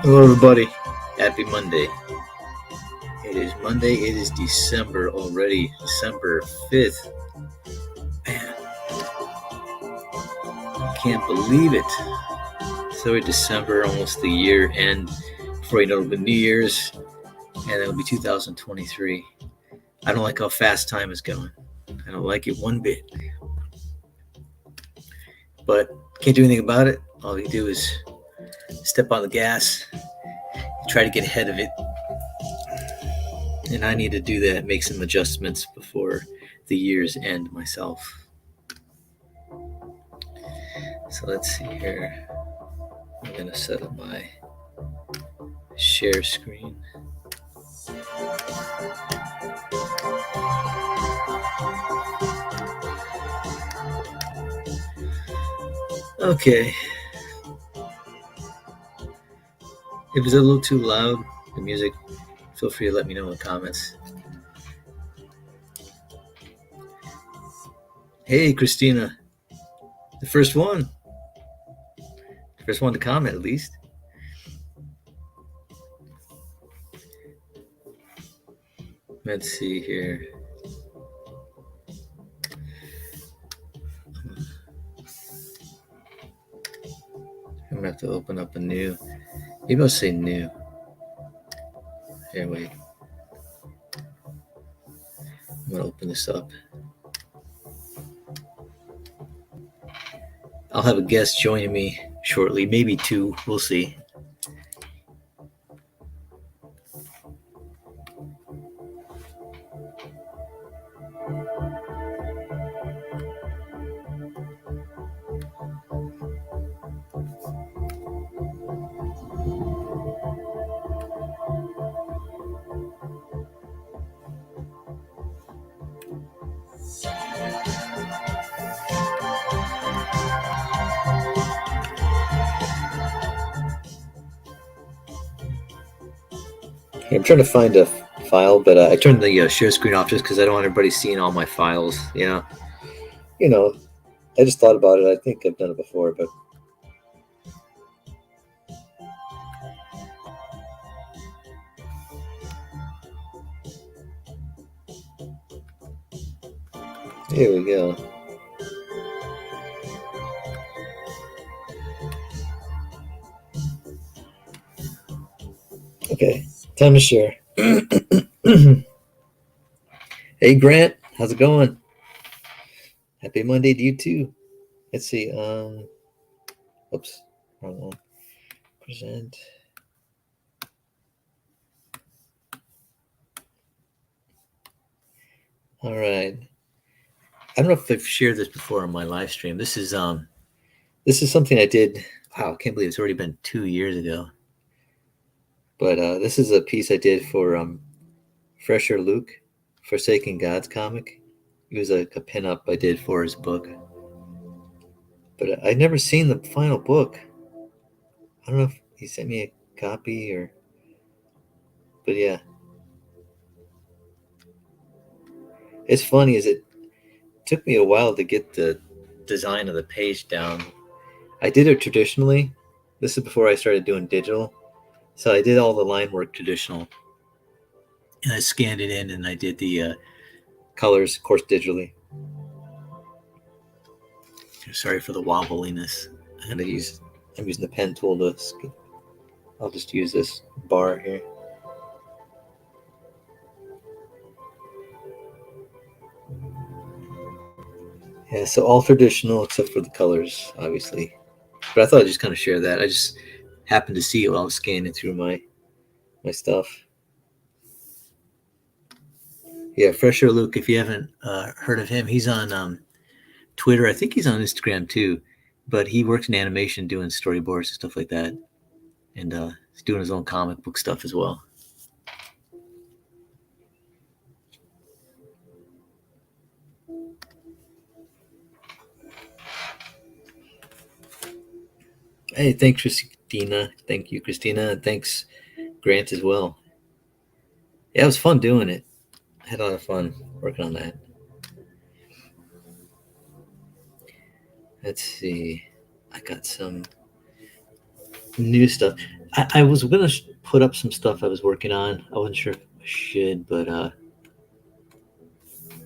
Hello, everybody. Happy Monday. It is Monday. It is December already. December 5th. Man, I can't believe it. So December, almost the year end. Before you know it, it'll be New Year's, and it'll be 2023. I don't like how fast time is going. I don't like it one bit. But can't do anything about it. All you do is step on the gas, try to get ahead of it. And I need to do that, make some adjustments before the year's end myself. So let's see here. I'm going to set up my share screen. Okay. If it's a little too loud, the music, feel free to let me know in the comments. Hey, Christina. The first one. The first one to comment, at least. Let's see here. I'm going to have to open up a new. Maybe I'll say new. Here, wait. I'm going to open this up. I'll have a guest joining me shortly, maybe two. We'll see. I'm trying to find a file, but I turned the share screen off just because I don't want everybody seeing all my files. You know, I just thought about it. I think I've done it before, but here we go. Okay, time to share. Hey, Grant, how's it going? Happy Monday to you too. Let's see. Oops, wrong one. Present. All right. I don't know if I've shared this before on my live stream. This is something I did. Wow, I can't believe it's already been 2 years ago. But this is a piece I did for Fresher Luke, Forsaken Gods comic. It was a pinup I did for his book. But I'd never seen the final book. I don't know if he sent me a copy or... But yeah. It's funny, is it took me a while to get the design of the page down. I did it traditionally. This is before I started doing digital. So I did all the line work traditional. And I scanned it in and I did the colors, of course, digitally. Sorry for the wobbliness. I'm using the pen tool to... I'll just use this bar here. Yeah, so all traditional except for the colors, obviously. But I thought I'd just kind of share that. I just happened to see it while I was scanning through my stuff. Yeah, Fresher Luke, if you haven't heard of him, he's on Twitter. I think he's on Instagram too. But he works in animation doing storyboards and stuff like that. And he's doing his own comic book stuff as well. Hey, thanks, Christina. Thank you, Christina. And thanks, Grant, as well. Yeah, it was fun doing it. I had a lot of fun working on that. Let's see. I got some new stuff. I was gonna put up some stuff I was working on. I wasn't sure if I should, but I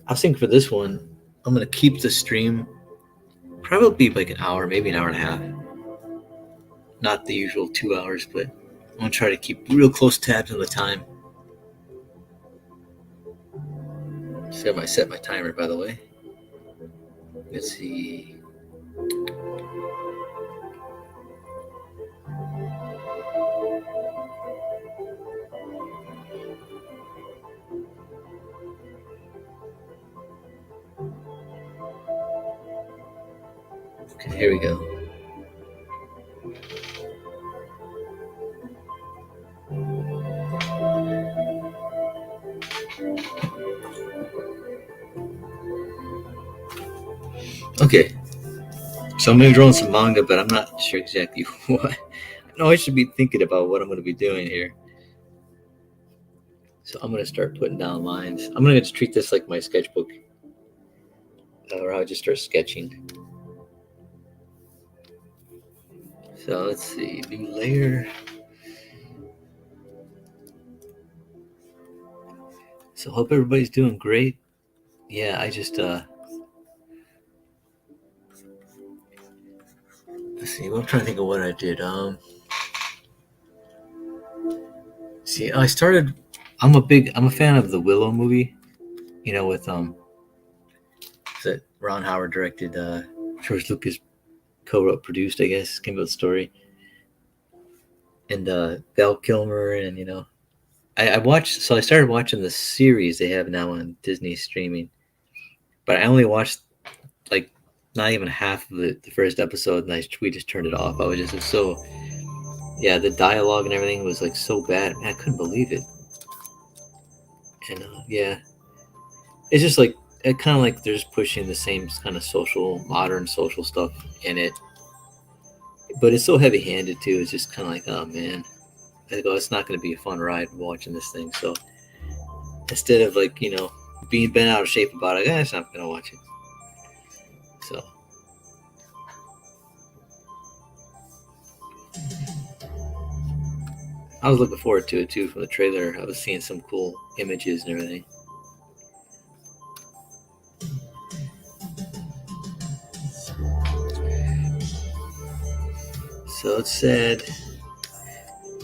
was thinking for this one, I'm gonna keep the stream probably like an hour, maybe an hour and a half. Not the usual 2 hours, but I'm gonna try to keep real close tabs on the time. So I set my timer, by the way. Let's see. Okay, here we go. Okay, so I'm gonna draw some manga, but I'm not sure exactly what. No, I should be thinking about what I'm gonna be doing here. So I'm gonna start putting down lines. I'm gonna just treat this like my sketchbook, or I'll just start sketching. So let's see, new layer. So hope everybody's doing great. Yeah, I just let's see. Well, I'm trying to think of what I did. See, I started. I'm a fan of the Willow movie. You know, with that Ron Howard directed, George Lucas co-wrote, produced, I guess, came up with the story, and Val Kilmer, and I watched. So I started watching the series they have now on Disney streaming, but I only watched like not even half of the first episode, and we just turned it off. I was just so, yeah, the dialogue and everything was like so bad. Man, I couldn't believe it. And yeah, it's just like it kind of like they're just pushing the same kind of modern social stuff in it, but it's so heavy handed too. It's just kind of like, oh man, I go, it's not going to be a fun ride watching this thing. So instead of like being bent out of shape about it, I'm not going to watch it. So I was looking forward to it too from the trailer. I was seeing some cool images and everything. So it's sad,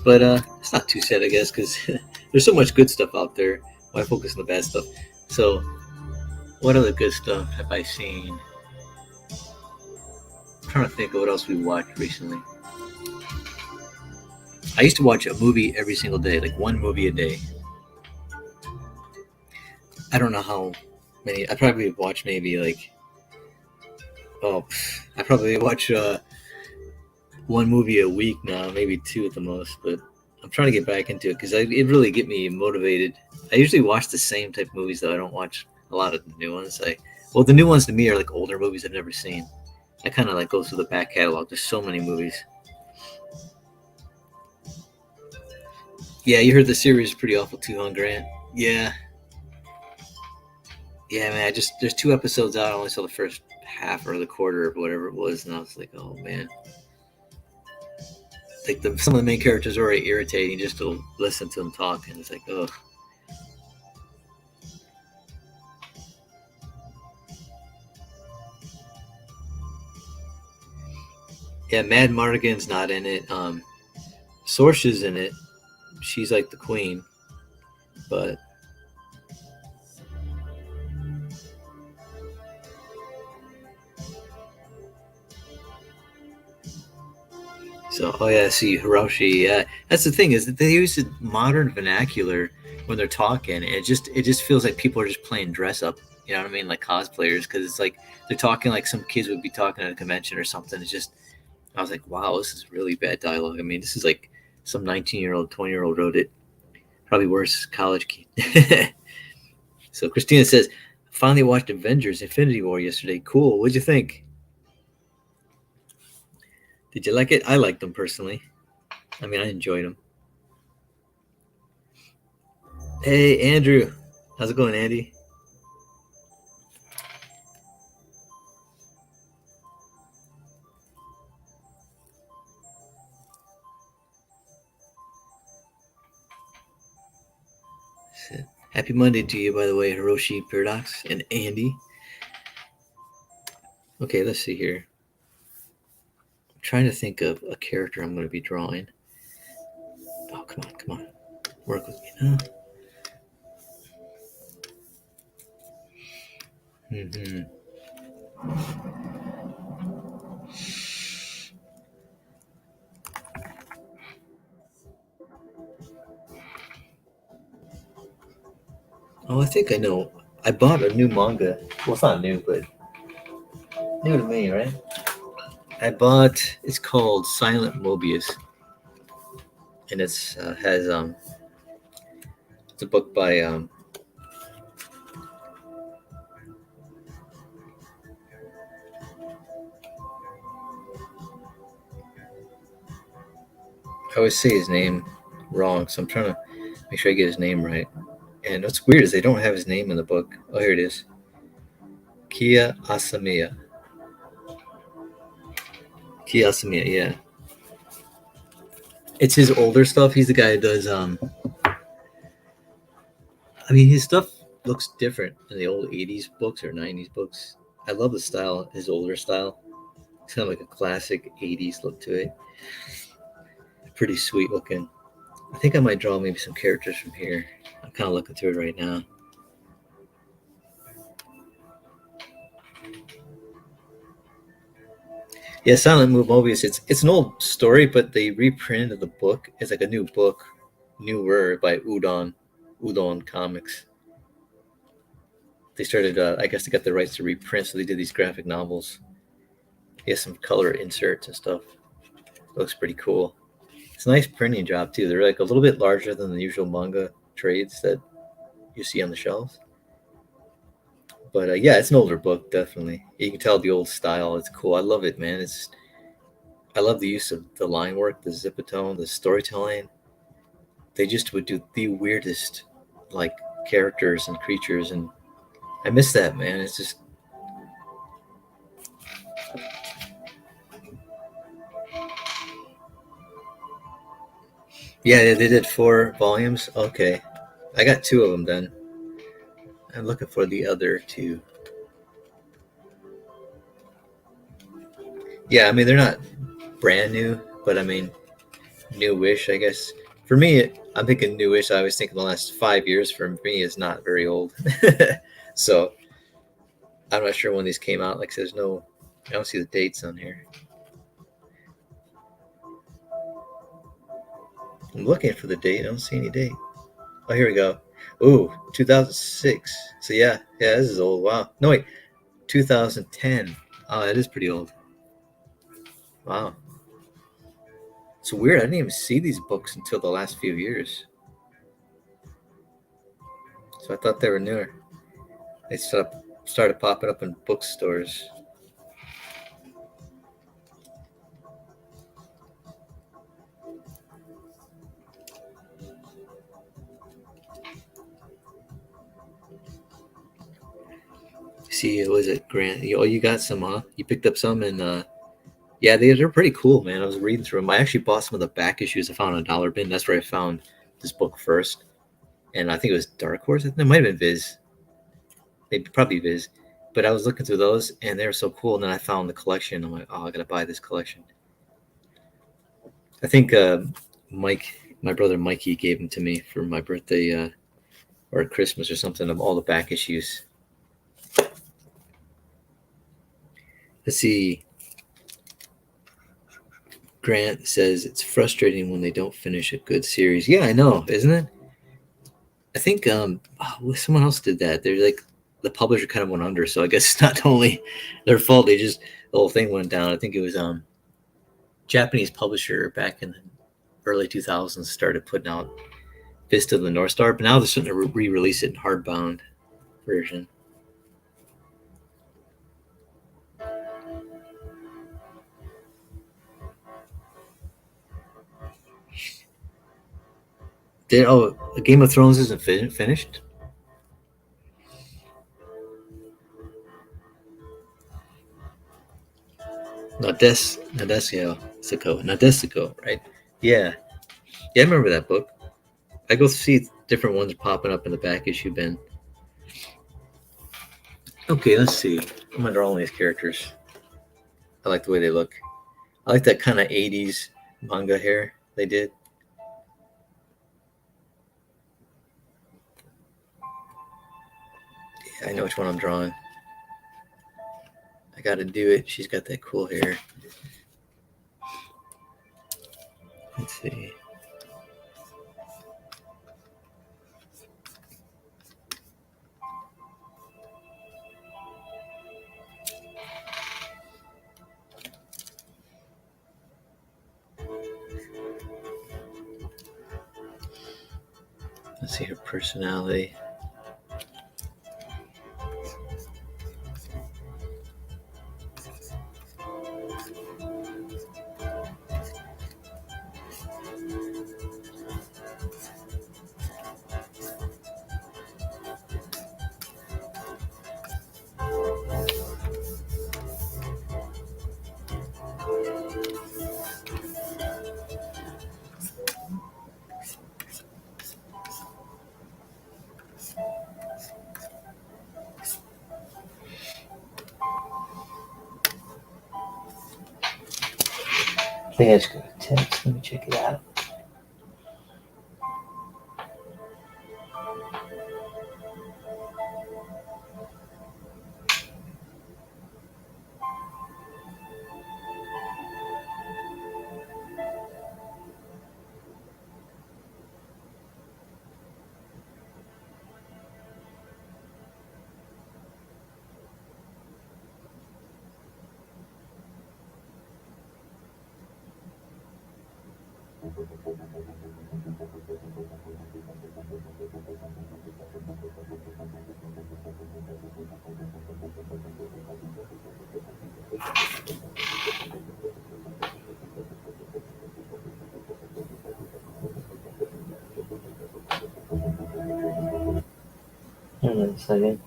but it's not too sad, I guess, because there's so much good stuff out there. Why focus on the bad stuff? So, what other good stuff have I seen? I'm trying to think of what else we watched recently. I used to watch a movie every single day, like one movie a day. I don't know how many. I probably watch maybe like, oh, I probably watch one movie a week now, maybe two at the most. But I'm trying to get back into it because it really get me motivated. I usually watch the same type of movies, though. I don't watch a lot of the new ones. Well, the new ones to me are like older movies I've never seen. I kind of like go through the back catalog. There's so many movies. Yeah, you heard the series is pretty awful too, huh, Grant? Yeah. Yeah, man. There's 2 episodes out. I only saw the first half or the quarter of whatever it was, and I was like, oh man. Like some of the main characters are already irritating just to listen to them talk, and it's like, oh. Yeah, Mad Mardigan's not in it. Sorcia's in it. She's like the queen, but so, oh yeah, see Hiroshi. Yeah, that's the thing is that they use the modern vernacular when they're talking. It just feels like people are just playing dress up. You know what I mean, like cosplayers, because it's like they're talking like some kids would be talking at a convention or something. It's just, I was like, wow, this is really bad dialogue. I mean, this is like some 19-year-old, 20-year-old wrote it. Probably worse, college kid. So Christina says, finally watched Avengers: Infinity War yesterday. Cool. What'd you think? Did you like it? I liked them personally. I mean, I enjoyed them. Hey, Andrew. How's it going, Andy? Happy Monday to you, by the way, Hiroshi Paradox and Andy. Okay, let's see here. I'm trying to think of a character I'm going to be drawing. Oh, come on. Work with me now. Mm-hmm. Oh, I think I know. I bought a new manga. Well, it's not new, but new to me, right? It's called Silent Mobius, and it's it's a book by I always say his name wrong, so I'm trying to make sure I get his name right. And what's weird is they don't have his name in the book. Oh, here it is. Kia Asamiya. Kia Asamiya, yeah. It's his older stuff. He's the guy who does I mean, his stuff looks different than the old 80s books or 90s books. I love the style, his older style. It's kind of like a classic 80s look to it. Pretty sweet looking. I think I might draw maybe some characters from here. I'm kind of looking through it right now. Yeah, Silent Mobius. It's an old story, but they reprinted the book. It's like a new book, newer by Udon Comics. They started, I guess, they got the rights to reprint, so they did these graphic novels. He has some color inserts and stuff. It looks pretty cool. It's a nice printing job too. They're like a little bit larger than the usual manga trades that you see on the shelves. But yeah, it's an older book, definitely. You can tell the old style. It's cool. I love it, man. I love the use of the line work, the zipatone, the storytelling. They just would do the weirdest, like, characters and creatures, and I miss that, man. It's just yeah. They did 4 volumes. Okay, I got 2 of them then. I'm looking for the other 2. Yeah, I mean they're not brand new, but I mean newish, I guess. For me, I'm thinking newish. I always think in the last 5 years for me is not very old. So I'm not sure when these came out. Like, there's no, I don't see the dates on here. I'm looking for the date. I don't see any date. Oh, here we go. Ooh, 2006. So yeah, this is old. Wow. No, wait, 2010. Oh, that is pretty old. Wow. It's weird. I didn't even see these books until the last few years. So I thought they were newer. They started popping up in bookstores. See, was it Grant? Oh, you got some, huh? You picked up some, and yeah, they're pretty cool, man. I was reading through them. I actually bought some of the back issues I found on Dollar Bin. That's where I found this book first, and I think it was Dark Horse. It might have been Viz, maybe probably Viz. But I was looking through those, and they were so cool. And then I found the collection. I'm like, oh, I gotta buy this collection. I think my brother Mikey, gave them to me for my birthday or Christmas or something, of all the back issues. Let's see. Grant says it's frustrating when they don't finish a good series. Yeah, I know, isn't it? I think someone else did that. They're like, the publisher kind of went under, so I guess it's not totally their fault. They just, the whole thing went down. I think it was Japanese publisher back in the early 2000s started putting out Fist of the North Star, but now they're starting to re-release it in hardbound version. Game of Thrones isn't finished? Nadesico, right? Yeah, I remember that book. I go see different ones popping up in the back issue bin. Okay, let's see. I'm gonna draw all these characters. I like the way they look. I like that kind of 80s manga hair they did. Yeah, I know which one I'm drawing. I gotta do it. She's got that cool hair. Let's see. Let's see her personality. I think I just got a text. Let me check it out. Hold on a second.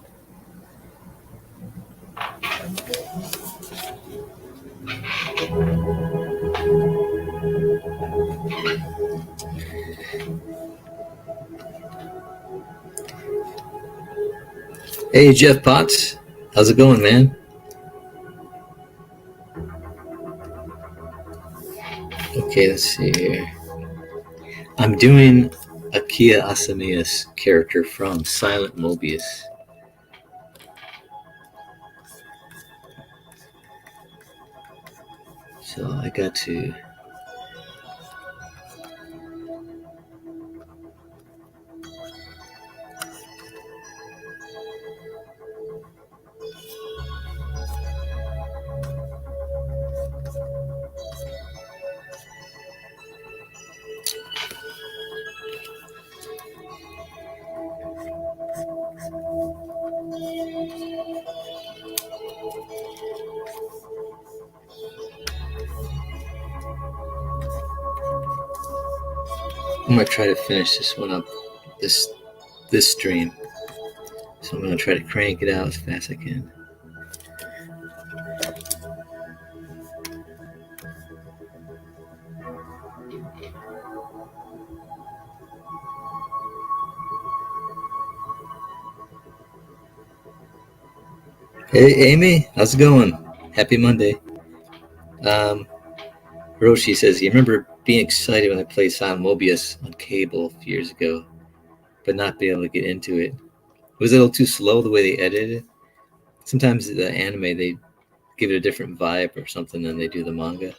Hey, Jeff Potts. How's it going, man? Okay, let's see here. I'm doing Akia Asamiya's character from Silent Mobius. So I got to... I'm gonna try to finish this one up this stream. So I'm gonna try to crank it out as fast as I can. Hey, Amy, how's it going? Happy Monday. Roshi says, you remember being excited when I played Silent Mobius on cable a few years ago, but not being able to get into it. Was it a little too slow the way they edited it? Sometimes the anime, they give it a different vibe or something than they do the manga.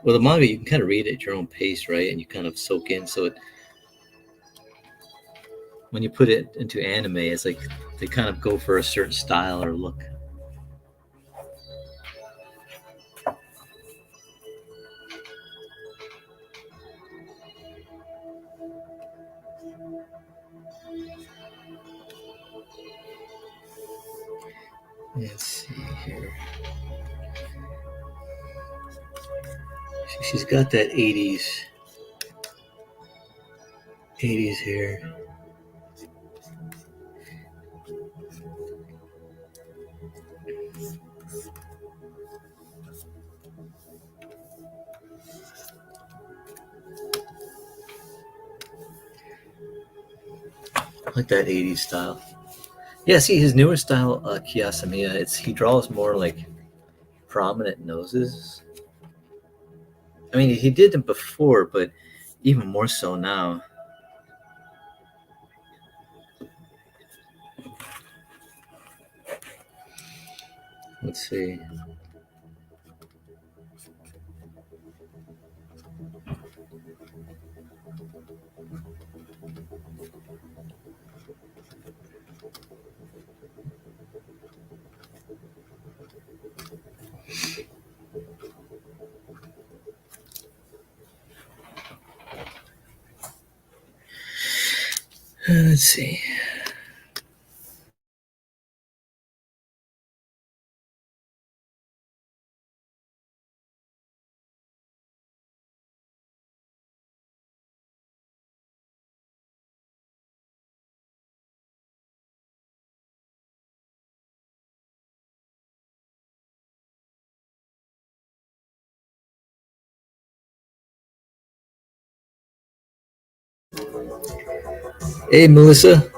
Well, the manga, you can kind of read it at your own pace, right? And you kind of soak in. So when you put it into anime, it's like they kind of go for a certain style or look. Let's see here. She's got that 80s hair. like that 80s style. Yeah, see his newer style, Kiyasamiya, he draws more like prominent noses. I mean, he did them before, but even more so now. Let's see. Let's see. Hey, Melissa.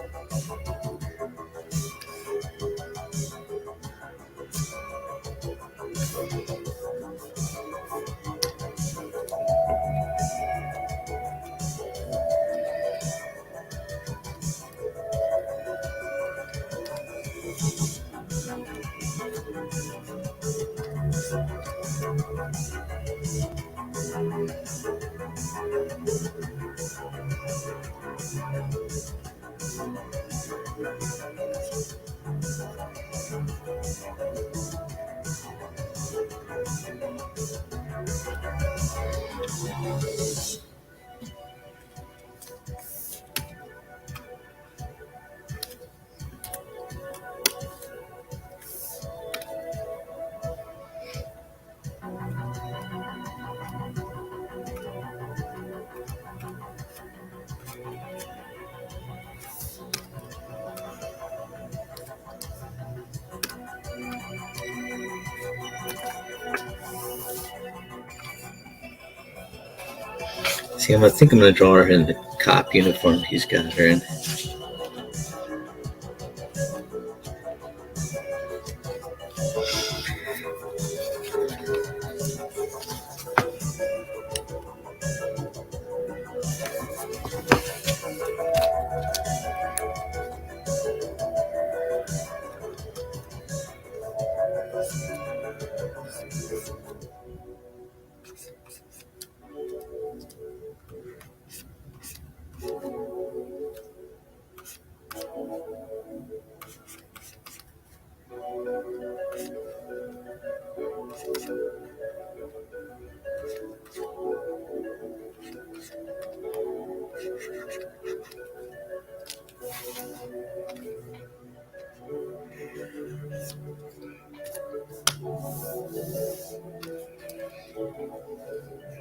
See, I think I'm gonna draw her in the cop uniform he's got her in.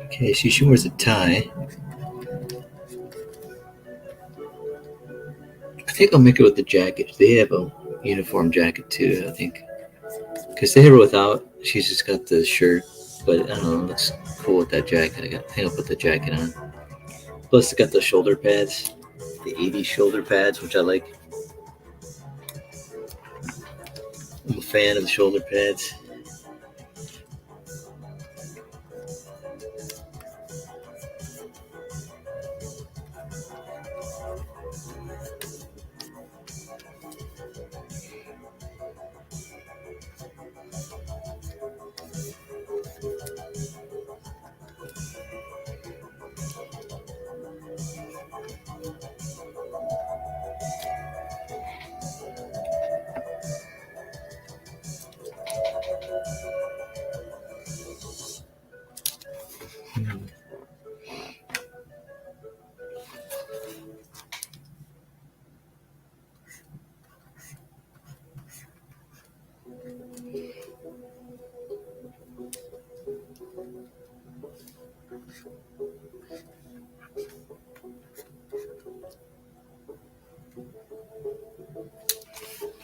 Okay, so she wears a tie. I think I'll make it with the jacket. They have a uniform jacket too, I think. Because they have her without. She's just got the shirt. But I don't know, it looks cool with that jacket. I think I'll put the jacket on. Plus, it's got the shoulder pads. The 80s shoulder pads, which I like. I'm a fan of the shoulder pads.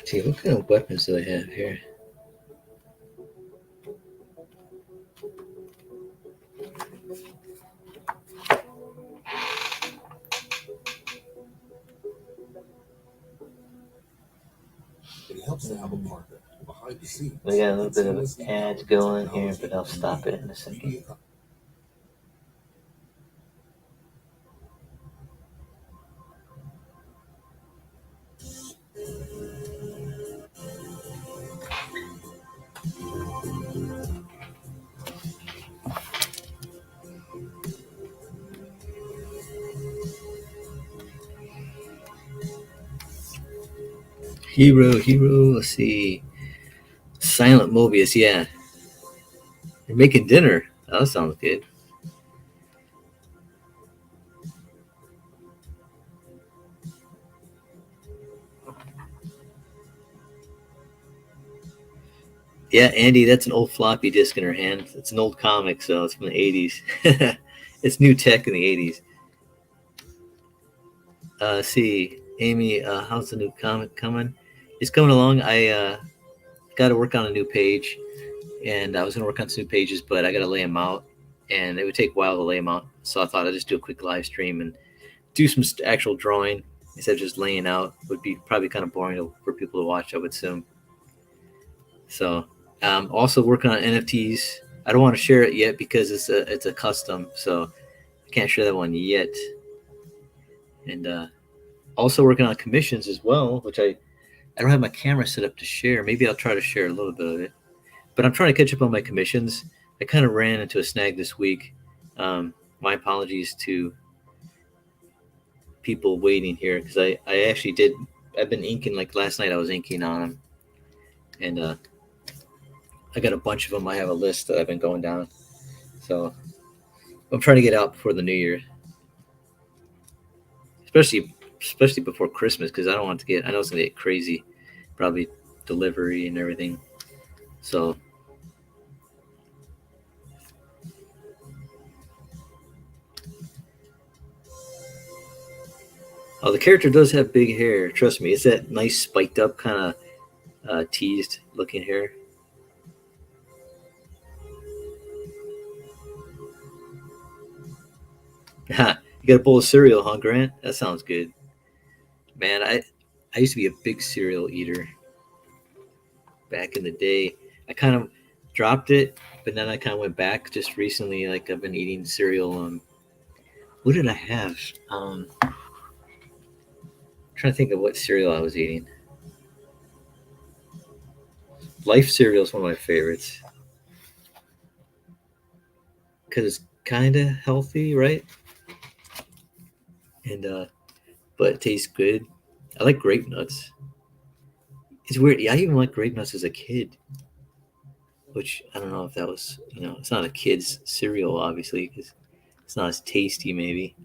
See, what kind of weapons do they have here? We got a little bit of ads going here, but I'll stop it in a second. Hero, let's see. Silent Mobius, yeah. You're making dinner. Oh, that sounds good. Yeah, Andy, that's an old floppy disk in her hand. It's an old comic, so it's from the 80s. It's new tech in the 80s. See, Amy, how's the new comic coming? It's coming along. I got to work on a new page, and I was going to work on some new pages, but I got to lay them out, and it would take a while to lay them out. So I thought I'd just do a quick live stream and do some actual drawing instead of just laying out. Would be probably kind of boring for people to watch, I would assume. So also working on NFTs. I don't want to share it yet because it's a custom, so I can't share that one yet. And also working on commissions as well, which I don't have my camera set up to share. Maybe I'll try to share a little bit of it, but I'm trying to catch up on my commissions. I kind of ran into a snag this week. My apologies to people waiting here because I actually did. I've been inking, like last night I was inking on them, and I got a bunch of them. I have a list that I've been going down, so I'm trying to get out before the new year, especially before Christmas, because I don't want to get. I know it's gonna get crazy, probably delivery and everything. So oh, the character does have big hair. Trust me, it's that nice spiked up kind of teased looking hair. You got a bowl of cereal, huh, Grant? That sounds good. Man, I used to be a big cereal eater back in the day. I kind of dropped it, but then I kind of went back just recently. Like I've been eating cereal. What did I have? Trying to think of what cereal I was eating. Life cereal is one of my favorites because it's kind of healthy, right? And but it tastes good. I like grape nuts. It's weird. Yeah, I even like grape nuts as a kid, which I don't know if that was, it's not a kid's cereal, obviously, because it's not as tasty, maybe.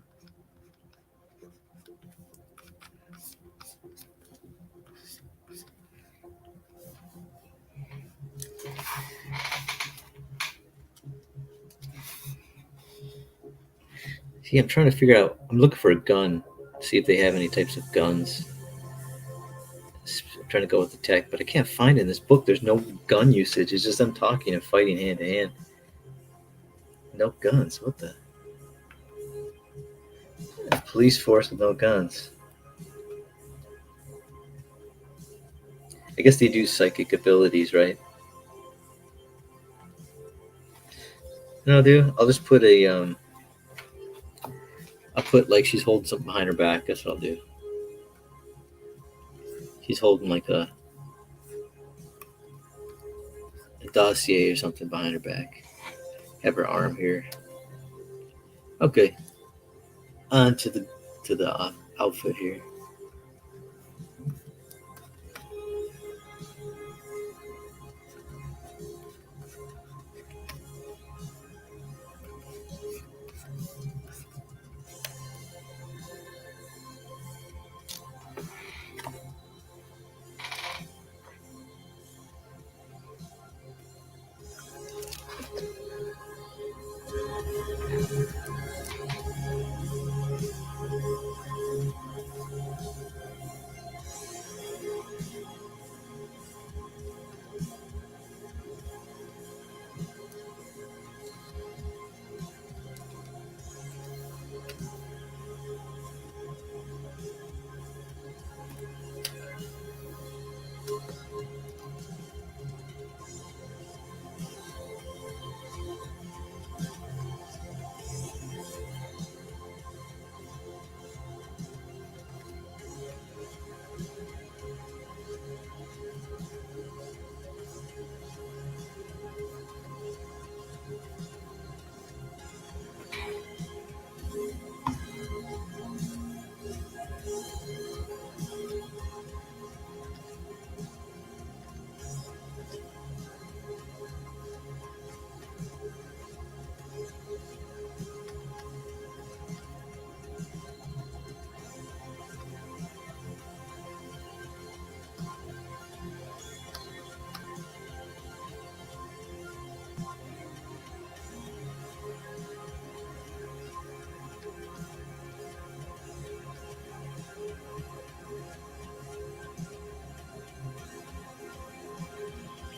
See, I'm trying to figure out. I'm looking for a gun. See if they have any types of guns. I'm trying to go with the tech, but I can't find it in this book. There's no gun usage. It's just them talking and fighting hand to hand. No guns. What the? A police force with no guns. I guess they do psychic abilities, right? No, dude. I'll just put I'll put like she's holding something behind her back. That's what I'll do. She's holding like a dossier or something behind her back. Have her arm here. Okay. On to the outfit here.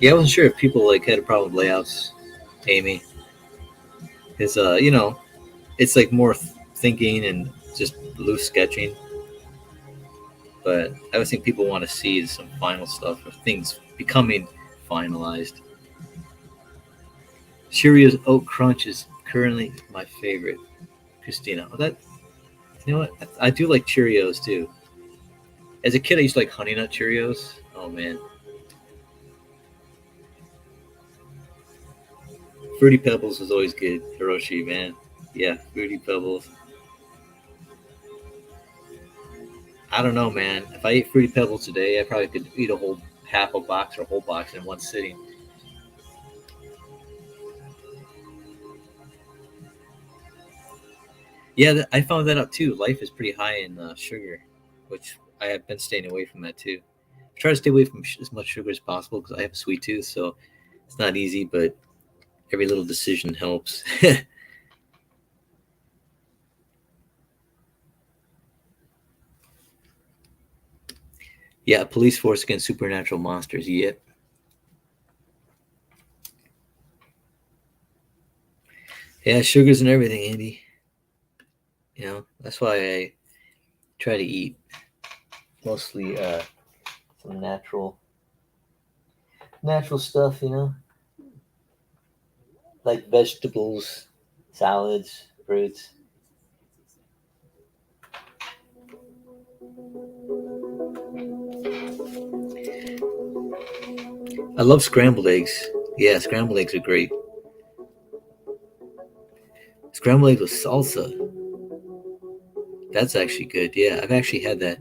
Yeah, I wasn't sure if people like had a problem with layouts, Amy, because you know, it's like more thinking and just loose sketching. But I always think people want to see some final stuff or things becoming finalized. Cheerios Oat Crunch is currently my favorite, Christina. Oh, that you know what? I do like Cheerios too. As a kid, I used to like Honey Nut Cheerios. Oh man, Fruity Pebbles was always good. Hiroshi, man, yeah, Fruity Pebbles. I don't know, man. If I ate Fruity Pebbles today, I probably could eat a whole half a box or a whole box in one sitting. Yeah, I found that out too. Life is pretty high in sugar, which I have been staying away from that too. I try to stay away from as much sugar as possible because I have a sweet tooth, so it's not easy, but every little decision helps. Yeah, police force against supernatural monsters. Yep. Yeah, sugars and everything, Andy. You know, that's why I try to eat mostly some natural stuff, you know, like vegetables, salads, fruits. I love scrambled eggs. Yeah, scrambled eggs are great. Scrambled eggs with salsa. That's actually good. Yeah, I've actually had that.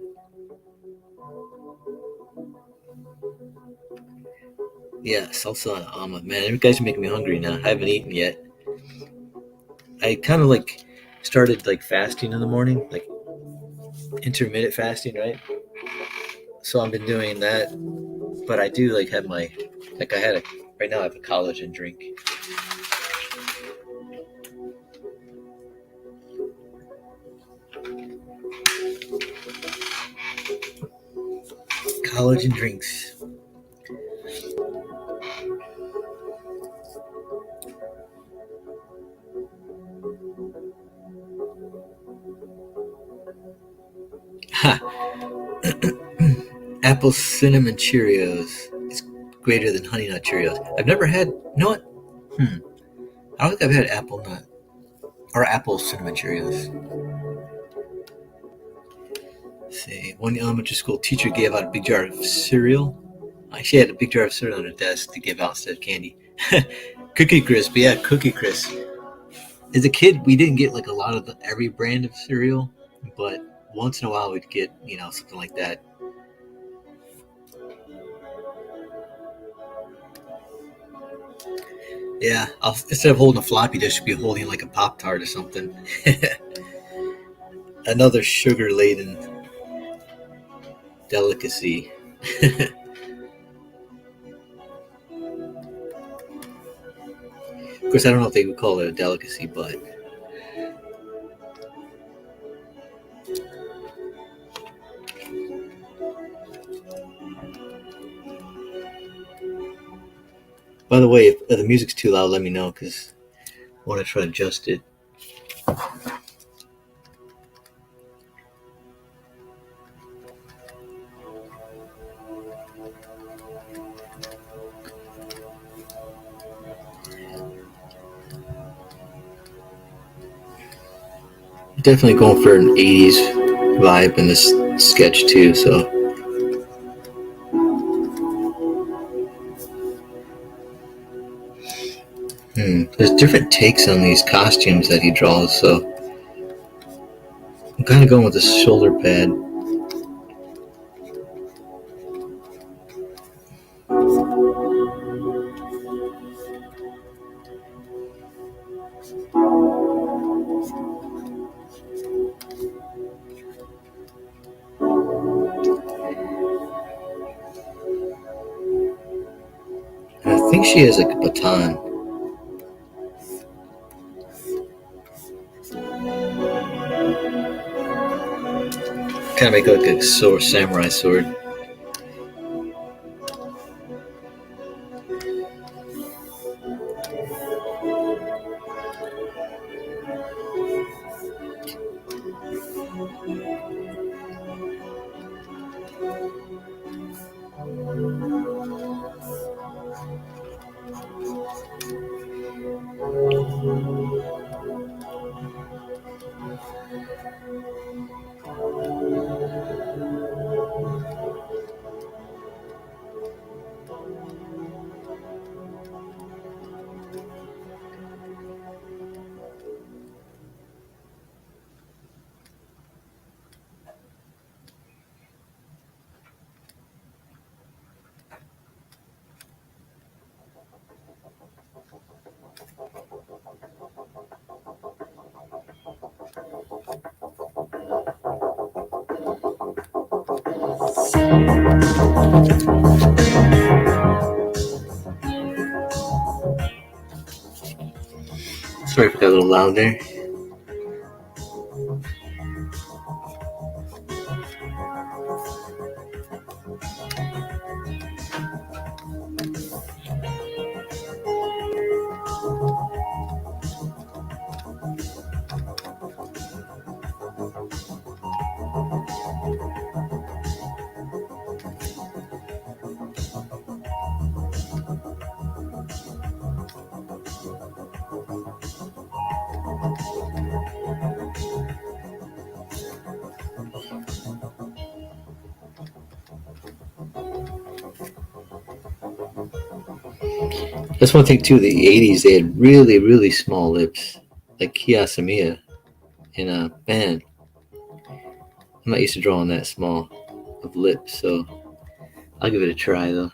Yeah, salsa and almond. Man, you guys are making me hungry now. I haven't eaten yet. I kind of like started like fasting in the morning, like intermittent fasting, right? So I've been doing that, but I do like have my like I had a right now I have a collagen drink. Collagen drinks. Ha! Apple cinnamon Cheerios is greater than Honey Nut Cheerios. I've never had. You know what? Hmm. I don't think I've had apple nut or apple cinnamon Cheerios. Let's see, one elementary school teacher gave out a big jar of cereal. She had a big jar of cereal on her desk to give out instead of candy. Cookie Crisp, yeah, Cookie Crisp. As a kid, we didn't get like a lot of every brand of cereal, but once in a while we'd get something like that. Yeah, instead of holding a floppy disk, be holding like a Pop Tart or something. Another sugar laden delicacy. Of course, I don't know if they would call it a delicacy, but by the way, if the music's too loud, let me know because I want to try to adjust it. Definitely going for an 80s vibe in this sketch too, so there's different takes on these costumes that he draws, so I'm kind of going with the shoulder pad. I think she has like a baton. Kind of make it like a sword, samurai sword. Sorry if it got a little loud there. That's one thing too. The '80s, they had really, really small lips, like Kiyasamiya. And man, I'm not used to drawing that small of lips, so I'll give it a try though.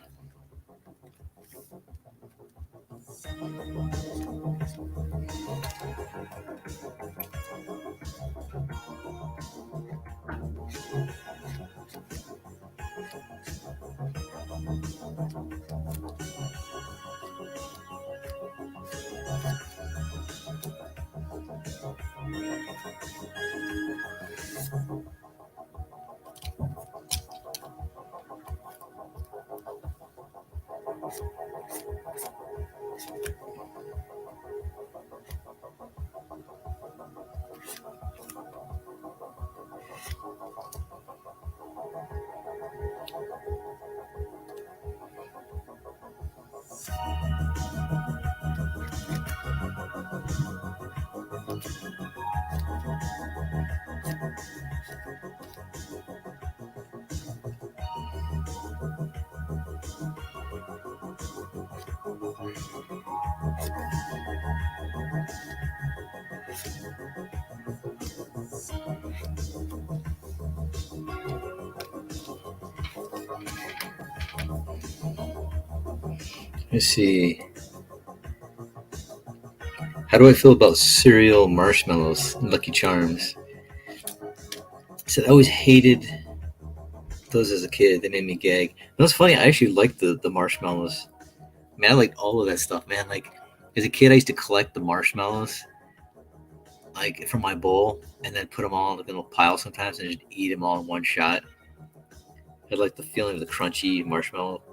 Let's see. How do I feel about cereal marshmallows, Lucky Charms? I said I always hated those as a kid. They made me gag. And it's funny. I actually liked the marshmallows. Man, I liked all of that stuff. Man, like as a kid, I used to collect the marshmallows, like from my bowl, and then put them all in a little pile sometimes, and just eat them all in one shot. I like the feeling of the crunchy marshmallow.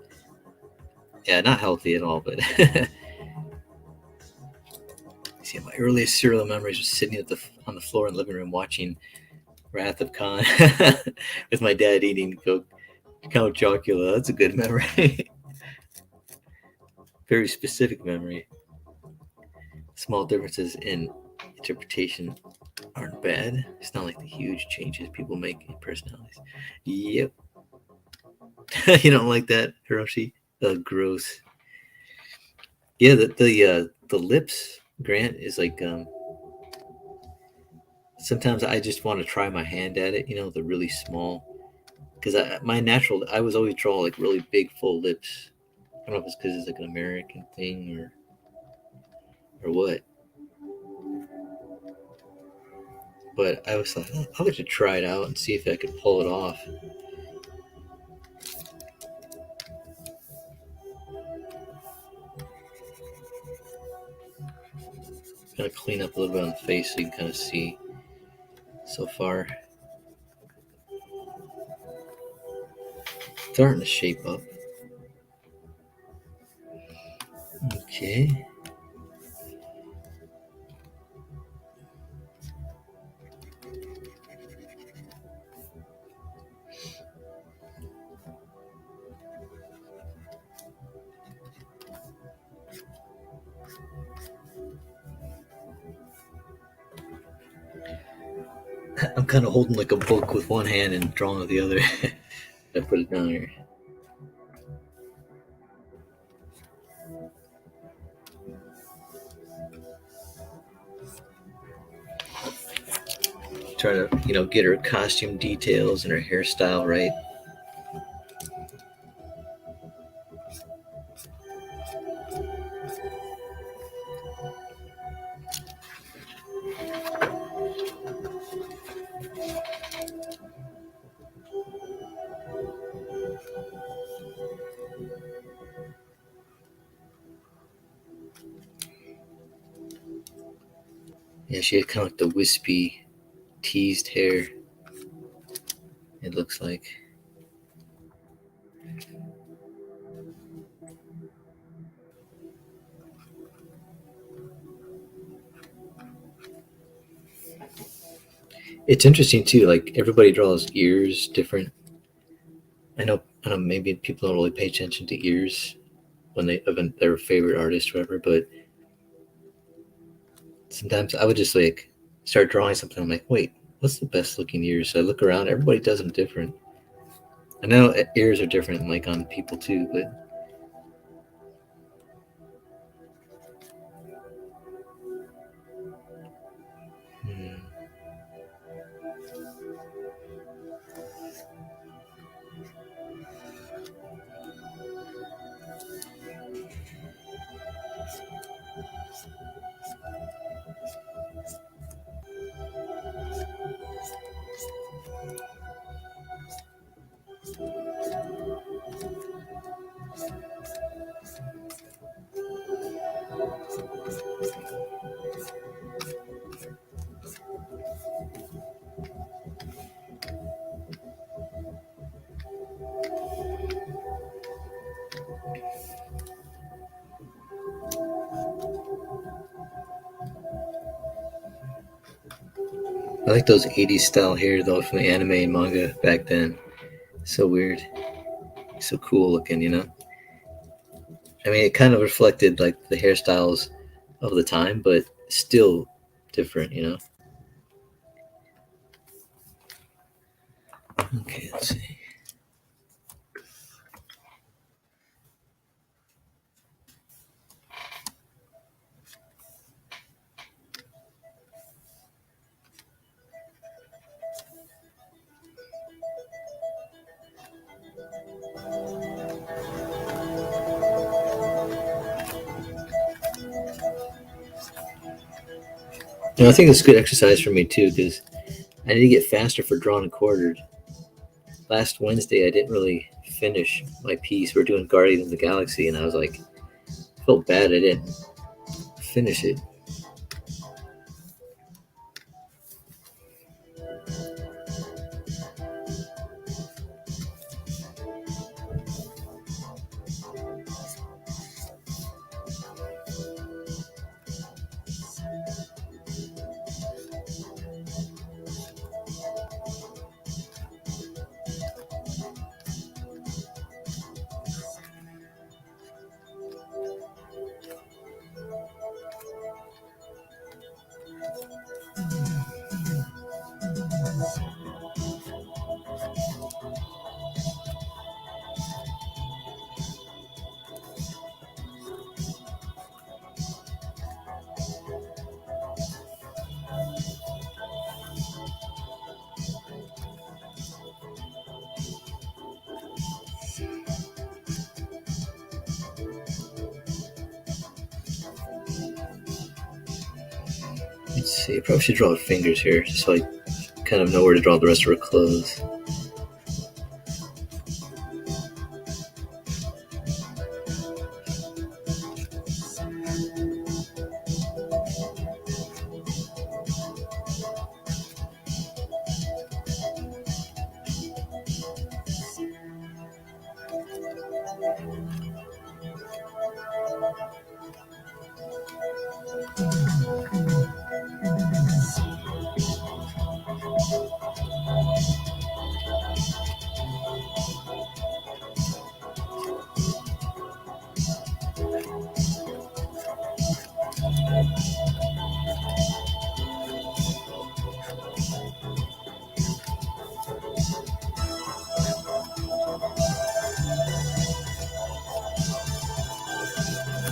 Yeah, not healthy at all, but see, my earliest cereal memories was sitting on the floor in the living room watching Wrath of Khan with my dad eating Count Chocula. That's a good memory. Very specific memory. Small differences in interpretation aren't bad. It's not like the huge changes people make in personalities. Yep. You don't like that, Hiroshi? Gross. Yeah, the lips, Grant, is like sometimes I just want to try my hand at it. The really small, because I was always draw like really big full lips. I don't know if it's because it's like an American thing or what. But I was like, I'll have to try it out and see if I could pull it off. Gonna clean up a little bit on the face so you can kind of see so far. Starting to shape up. Okay. I'm kind of holding like a book with one hand and drawing with the other. I put it down here. Try to, get her costume details and her hairstyle right. Yeah, she had kind of like the wispy, teased hair. It looks like. It's interesting too. Like everybody draws ears different. I know maybe people don't really pay attention to ears when they event their favorite artist, or whatever. But sometimes I would just like start drawing something. I'm like, wait, what's the best looking ears? So I look around. Everybody does them different. I know ears are different, like on people too, but hmm. I like those 80s style hair though from the anime and manga back then. So weird. So cool looking. I mean, it kind of reflected like the hairstyles of the time, but still different. Okay, let's see. I think it's good exercise for me too because I need to get faster for drawing and quartered. Last Wednesday, I didn't really finish my piece. We're doing Guardians of the Galaxy, and I was like, felt bad I didn't finish it. Let's see. I probably should draw the fingers here, just so I kind of know where to draw the rest of her clothes.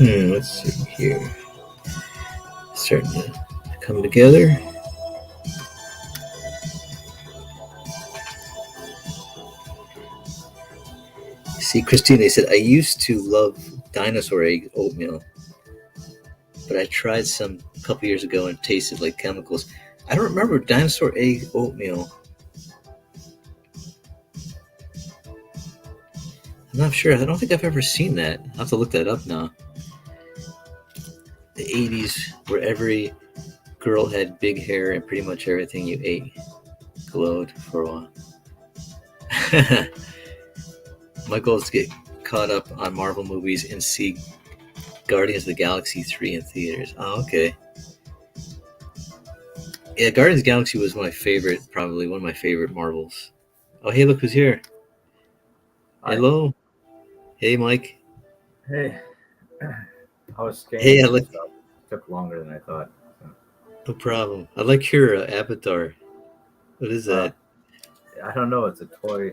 Let's see here. Starting to come together. See, Christine, they said, I used to love dinosaur egg oatmeal, but I tried some a couple years ago and it tasted like chemicals. I don't remember dinosaur egg oatmeal. I'm not sure. I don't think I've ever seen that. I'll have to look that up now. The 80s, where every girl had big hair and pretty much everything you ate glowed for a while. My goal is to get caught up on Marvel movies and see Guardians of the Galaxy 3 in theaters. Oh, okay. Yeah, Guardians of the Galaxy was my favorite, probably one of my favorite Marvels. Oh, hey, look who's here. Hi. Hello. Hey, Mike. Hey. I was scanning Hey, I some like. stuff. It took longer than I thought. No problem. I like your avatar. What is Uh, that? I don't know. It's a toy.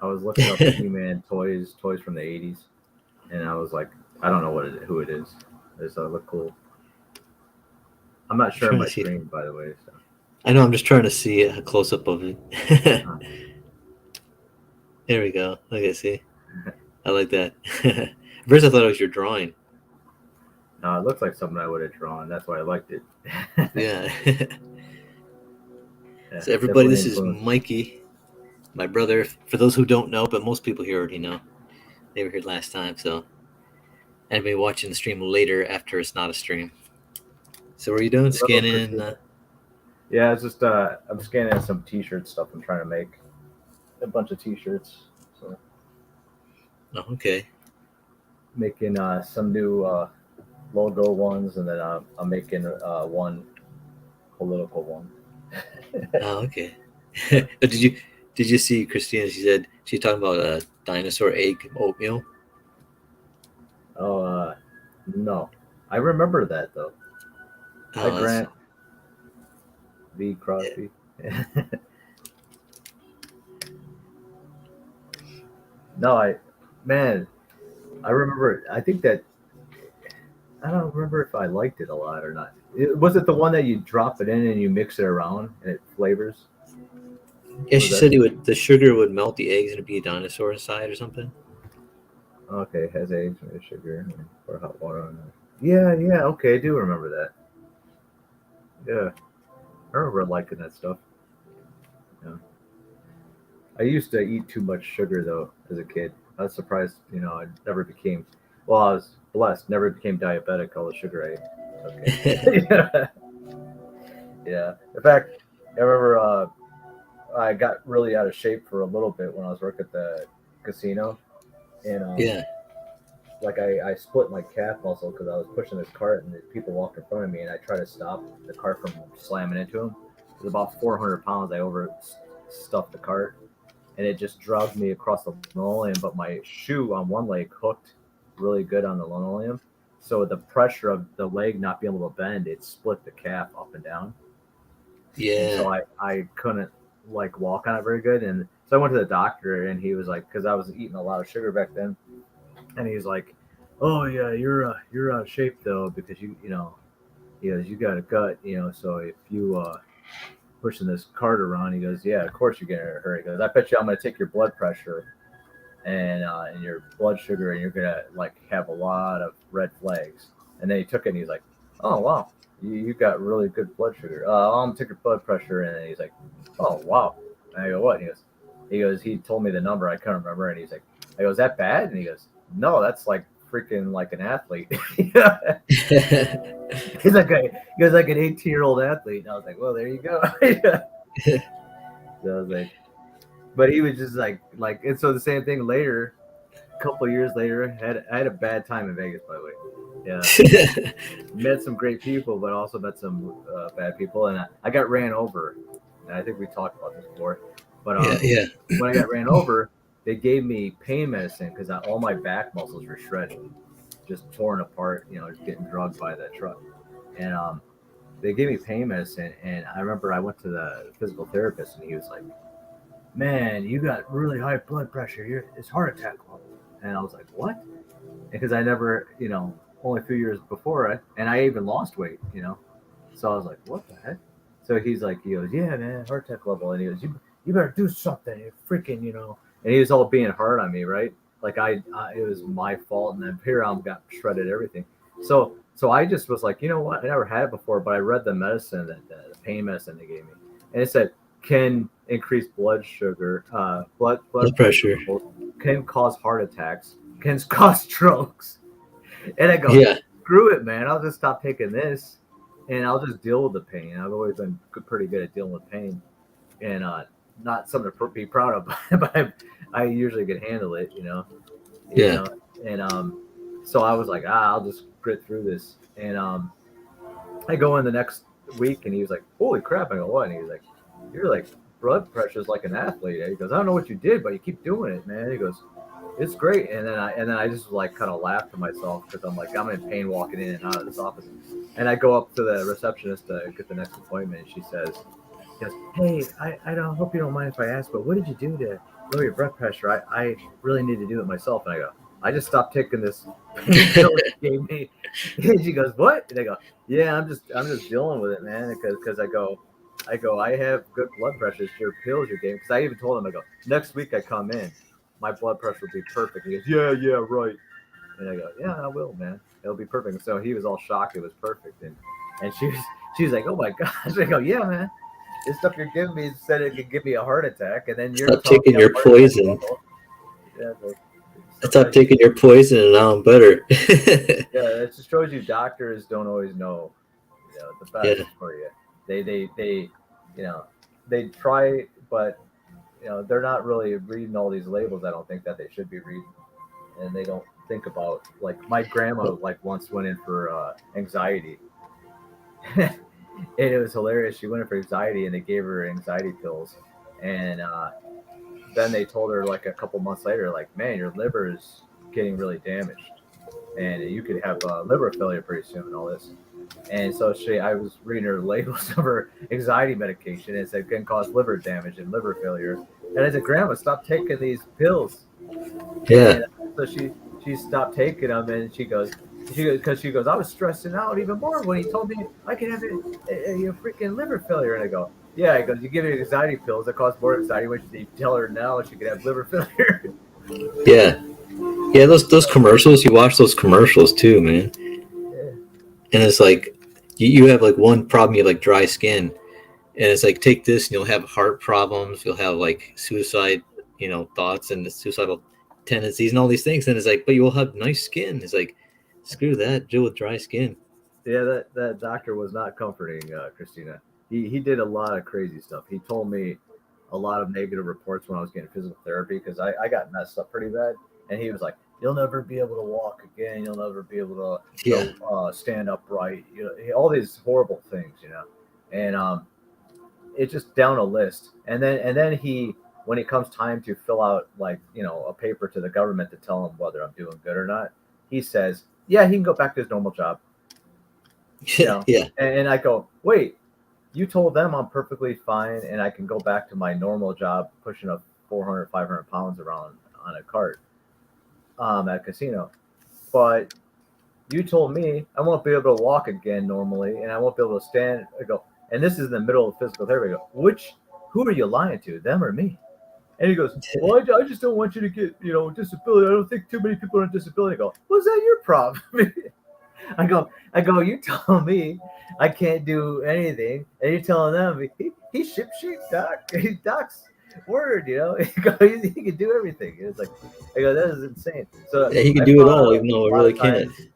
I was looking up He-Man toys from the 80s, and I was like, I don't know who it is. They just look cool. I'm not I'm sharing trying to my see it. screen, by the way. So. I know. I'm just trying to see a close up of it. Uh, There we go. Look, I see. I like that. At first, I thought it was your drawing. no, it looks like something I would have drawn. That's why I liked it. Yeah. Yeah, So, everybody, definitely this is influenced. Mikey, my brother. For those who don't know, but most people here already know. They were here last time, so I've been watching the stream later after it's not a stream. So, what are you doing? Hello, Scanning? Christina. Yeah, it's just I'm scanning some T-shirt stuff. I'm trying to make a bunch of T-shirts. So Oh, okay. making some new logo ones, and then I'm making one political one. Oh, okay. Yeah. Did you see Christina? She said she's talking about a dinosaur egg oatmeal. Oh no, I remember that though. Hi Oh, that's Grant V yeah. Crosby. No, man, I remember. I think that I don't remember if I liked it a lot or not. Was it the one that you drop it in and you mix it around and it flavors? Yeah, Was she that said it would. The sugar would melt the eggs and it'd be a dinosaur inside or something. okay? Has eggs and sugar or hot water on it. Yeah, yeah. Okay, I do remember that. Yeah, I remember liking that stuff. Yeah. I used to eat too much sugar though as a kid. I was surprised, I never became. Well, I was blessed, never became diabetic. All the sugar I took in. Yeah, yeah. In fact, I remember I got really out of shape for a little bit when I was working at the casino, and Yeah, like I split my calf muscle because I was pushing this cart and the people walked in front of me, and I tried to stop the cart from slamming into him. It was about 400 pounds. I overstuffed the cart, and it just dragged me across the linoleum. But my shoe on one leg hooked really good on the linoleum, so the pressure of the leg not being able to bend, it split the calf up and down, and yeah, so I couldn't like walk on it very good. And so I went to the doctor, and he was like, because I was eating a lot of sugar back then, and he's like, "Oh yeah, you're out of shape though because he goes, you got a gut, so if you pushing this cart around," he goes, "Yeah, of course you're gonna hurt." He goes, "I bet you I'm gonna take your blood pressure and your blood sugar, and you're gonna like have a lot of red flags." And then he took it, and he's like, "Oh wow, you got really good blood sugar. I'm gonna take your blood pressure," and he's like, "Oh wow." And I go, "What?" And he told me the number, I can't remember, and he's like, I go, "Is that bad?" And he goes, "No, that's like freaking like an athlete." He goes like an 18-year-old athlete. And I was like, "Well, there you go." So I was like, but he was just and so the same thing later, a couple of years later, I had a bad time in Vegas, by the way. Yeah, met some great people, but also met some bad people, and I got ran over. And I think we talked about this before, but yeah, yeah. when I got ran over, they gave me pain medicine because all my back muscles were shredded, just torn apart, just getting drugged by that truck, and they gave me pain medicine. And I remember I went to the physical therapist, and he was like, "Man, you got really high blood pressure. It's heart attack level." And I was like, "What?" Because I never, only a few years before it, and I even lost weight, So I was like, what the heck? So he goes, yeah, man, heart attack level, and he goes, you better do something, you freaking, And he was all being hard on me, right? Like it was my fault, and then here I got shredded everything. So I just was like, you know what? I never had it before, but I read the medicine that the pain medicine they gave me, and it said can increase blood sugar, blood pressure. levels, can cause heart attacks, can cause strokes. And I go, Yeah. screw it, man. I'll just stop taking this, and I'll just deal with the pain. I've always been pretty good at dealing with pain, and not something to be proud of, but I usually can handle it, Yeah. And so I was like, I'll just grit through this, and I go in the next week, and he was like, holy crap! I go, what? And he was like, your like blood pressure's like an athlete. And he goes, I don't know what you did, but you keep doing it, man. He goes, it's great. And then I just like kind of laughed to myself because I'm like, I'm in pain walking in and out of this office. And I go up to the receptionist to get the next appointment, and she goes, hey, I don't hope you don't mind if I ask, but what did you do to lower your blood pressure? I really need to do it myself. And I go, I just stopped taking this painkiller you gave me. And she goes, what? And I go, yeah, I'm just dealing with it, man. Because I go, I have good blood pressure. It's your pills you're giving. Because I even told him, I go, next week I come in, my blood pressure will be perfect. He goes, yeah, right. And I go, yeah, I will, man. It'll be perfect. And so he was all shocked. It was perfect. And she was like, oh my gosh. I go, yeah, man. This stuff you're giving me said it could give me a heart attack, and then you're Stop taking your poison. Yeah, Stop taking your poison, and now I'm better. Yeah, it just shows you doctors don't always know, the best for you. They they try, but they're not really reading all these labels. I don't think that they should be reading, and they don't think about like my grandma like once went in for anxiety. And it was hilarious. She went in for anxiety, and they gave her anxiety pills, and then they told her like a couple months later, like, man, your liver is getting really damaged, and you could have liver failure pretty soon, and all this. And so I was reading her labels of her anxiety medication, and it said can cause liver damage and liver failure. And I said, Grandma, stop taking these pills. Yeah. And so she stopped taking them, and she goes, I was stressing out even more when he told me I could have a freaking liver failure. And I go, yeah. He goes, you give me anxiety pills that cause more anxiety, which you tell her now she could have liver failure. Yeah. Yeah, those commercials, you watch those commercials too, man. Yeah. And it's like you have like one problem, you have like dry skin, and it's like take this and you'll have heart problems, you'll have like suicide, thoughts and suicidal tendencies and all these things. And it's like, but you will have nice skin. It's like, screw that, deal with dry skin. Yeah, that doctor was not comforting, Christina. He did a lot of crazy stuff. He told me a lot of negative reports when I was getting physical therapy because I got messed up pretty bad. And he was like, "You'll never be able to walk again. You'll never be able to stand upright. All these horrible things, And it's just down a list. And then when it comes time to fill out like a paper to the government to tell him whether I'm doing good or not, he says, "Yeah, he can go back to his normal job." Yeah. And I go, "Wait, you told them I'm perfectly fine and I can go back to my normal job pushing up 400, 500 pounds around on a cart at a casino. But you told me I won't be able to walk again normally and I won't be able to stand." I go, and this is in the middle of physical therapy. I go, who are you lying to, them or me? And he goes, well, I just don't want you to get, disability. I don't think too many people are on disability. I go, what's that your problem? I go, you told me I can't do anything, and you're telling them he's ship shape doc. He's doc's word, he can do everything. And it's like, I go, that is insane. So Yeah, he can I do it found all, out even though a I lot really of can't. times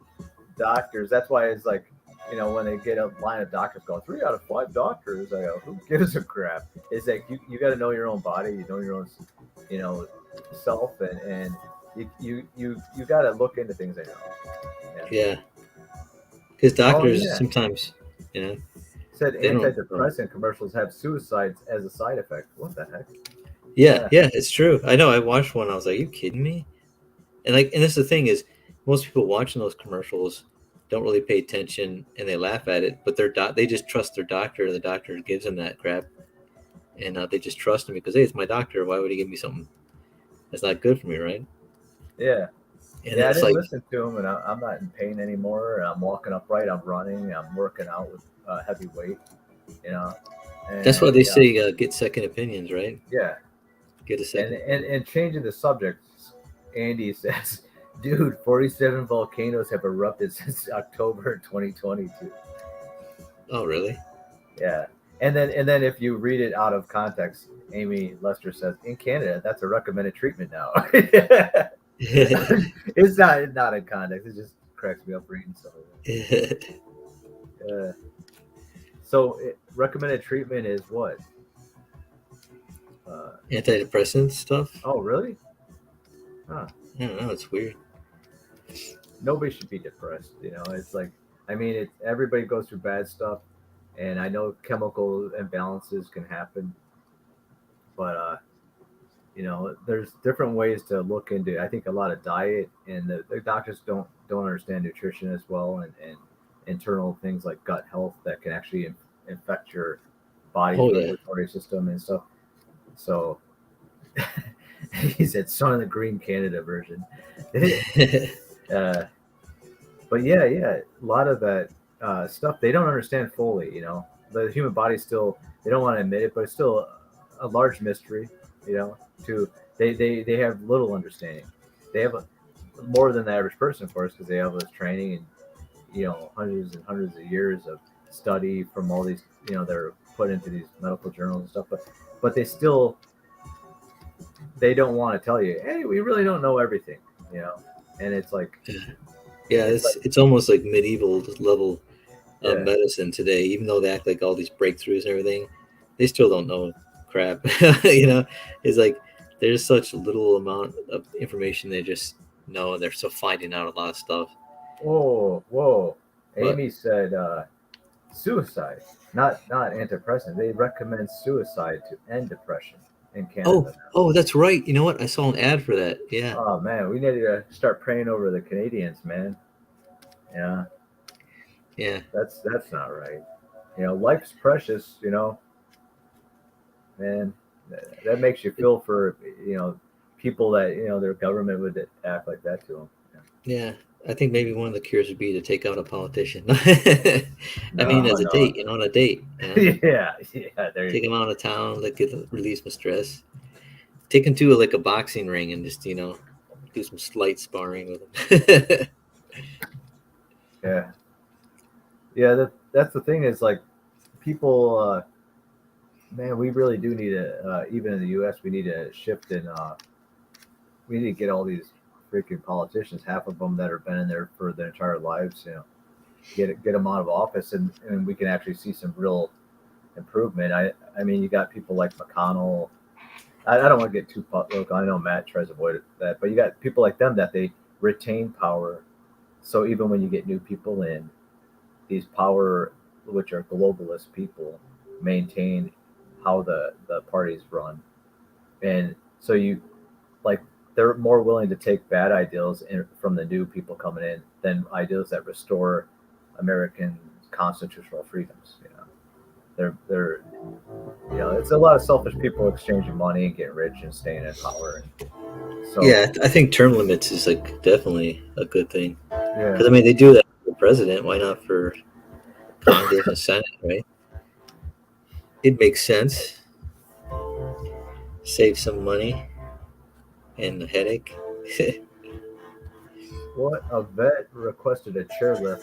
doctors. That's why it's like, when they get a line of doctors going 3 out of 5 doctors, I go, who gives a crap? It's like you got to know your own body, you know your own, self, and you got to look into things. I know. Yeah. Because doctors yeah. sometimes, Said they don't. antidepressant commercials have suicides as a side effect. What the heck? Yeah, it's true. I know. I watched one. I was like, "Are you kidding me?" And this is the thing is, most people watching those commercials don't really pay attention and they laugh at it, but they just trust their doctor, and the doctor gives them that crap, and they just trust him because hey, it's my doctor. Why would he give me something that's not good for me, right? Yeah. And Yeah, I it's didn't like, listen to him, and I'm not in pain anymore. I'm walking upright. I'm running. I'm working out with heavy weight. You know, that's why and they say get second opinions, right? yeah, Get a and second and opinion. and changing the subject, Andy says, "Dude, 47 volcanoes have erupted since October 2022." Oh, really? Yeah, and then if you read it out of context, Amy Lester says, "In Canada, that's a recommended treatment now." It's not in context. It just cracks me up reading some of it. So recommended treatment is what? Uh, Antidepressant stuff. oh, really? Huh. I don't know. It's weird. Nobody should be depressed. It's like, I mean, everybody goes through bad stuff, and I know chemical imbalances can happen, but there's different ways to look into it. I think a lot of diet, and the doctors don't understand nutrition as well, and internal things like gut health that can actually infect your body's Oh yeah. regulatory system and stuff. So he said, "Son of the Green Canada version." uh, but yeah, a lot of that stuff they don't understand fully. The human body still, they don't want to admit it, but it's still a large mystery. To they have little understanding. They have more than the average person, of course, because they have this training and hundreds and hundreds of years of study from all these they're put into these medical journals and stuff. But they don't want to tell you, hey, we really don't know everything. And it's like Yeah, it's like it's almost like medieval level of yeah. medicine today. Even though they act like all these breakthroughs and everything, they still don't know crap. It's like there's such little amount of information they just know, and they're still finding out a lot of stuff. Whoa. But Amy said suicide, not antidepressant. They recommend suicide to end depression in Canada now. oh, that's right. You know what? I saw an ad for that. Yeah, Oh man, we need to start praying over the Canadians, man. Yeah, yeah, that's not right. Life's precious. Man, that makes you feel for people that their government would act like that to them. yeah. I think maybe one of the cures would be to take out a politician. I mean, No, as a no. date, on a date, Yeah. There you take go. him out of town, like get release my stress. Take him to like a boxing ring and just do some slight sparring with him. Yeah, yeah. That's the thing is like people. Man, we really do need even in the U.S. we need a shift in. We need to get all these freaking politicians, half of them that have been in there for their entire lives. Get them out of office, and we can actually see some real improvement. I mean, you got people like McConnell. I don't want to get too political. I know Matt tries to avoid that, but you got people like them that they retain power. So even when you get new people in, these power, which are globalist people, maintain how the parties run, and so you like they're more willing to take bad ideals from the new people coming in than ideals that restore American constitutional freedoms. They're it's a lot of selfish people exchanging money and getting rich and staying in power. So Yeah, I think term limits is like definitely a good thing yeah, because I mean they do that for the president. Why not for Congress and Senate? Right? It makes sense. Save some money and a headache. what a vet requested a chairlift